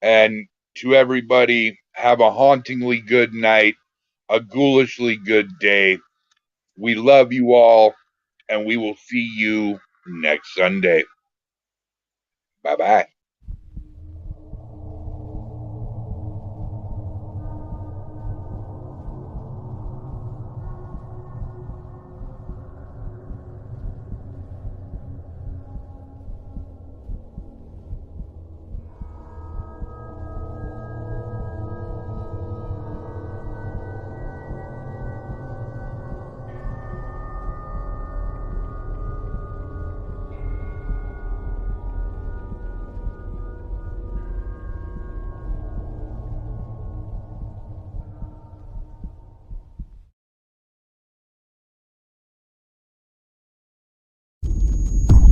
And to everybody, have a hauntingly good night, a ghoulishly good day. We love you all, and we will see you next Sunday. Bye-bye.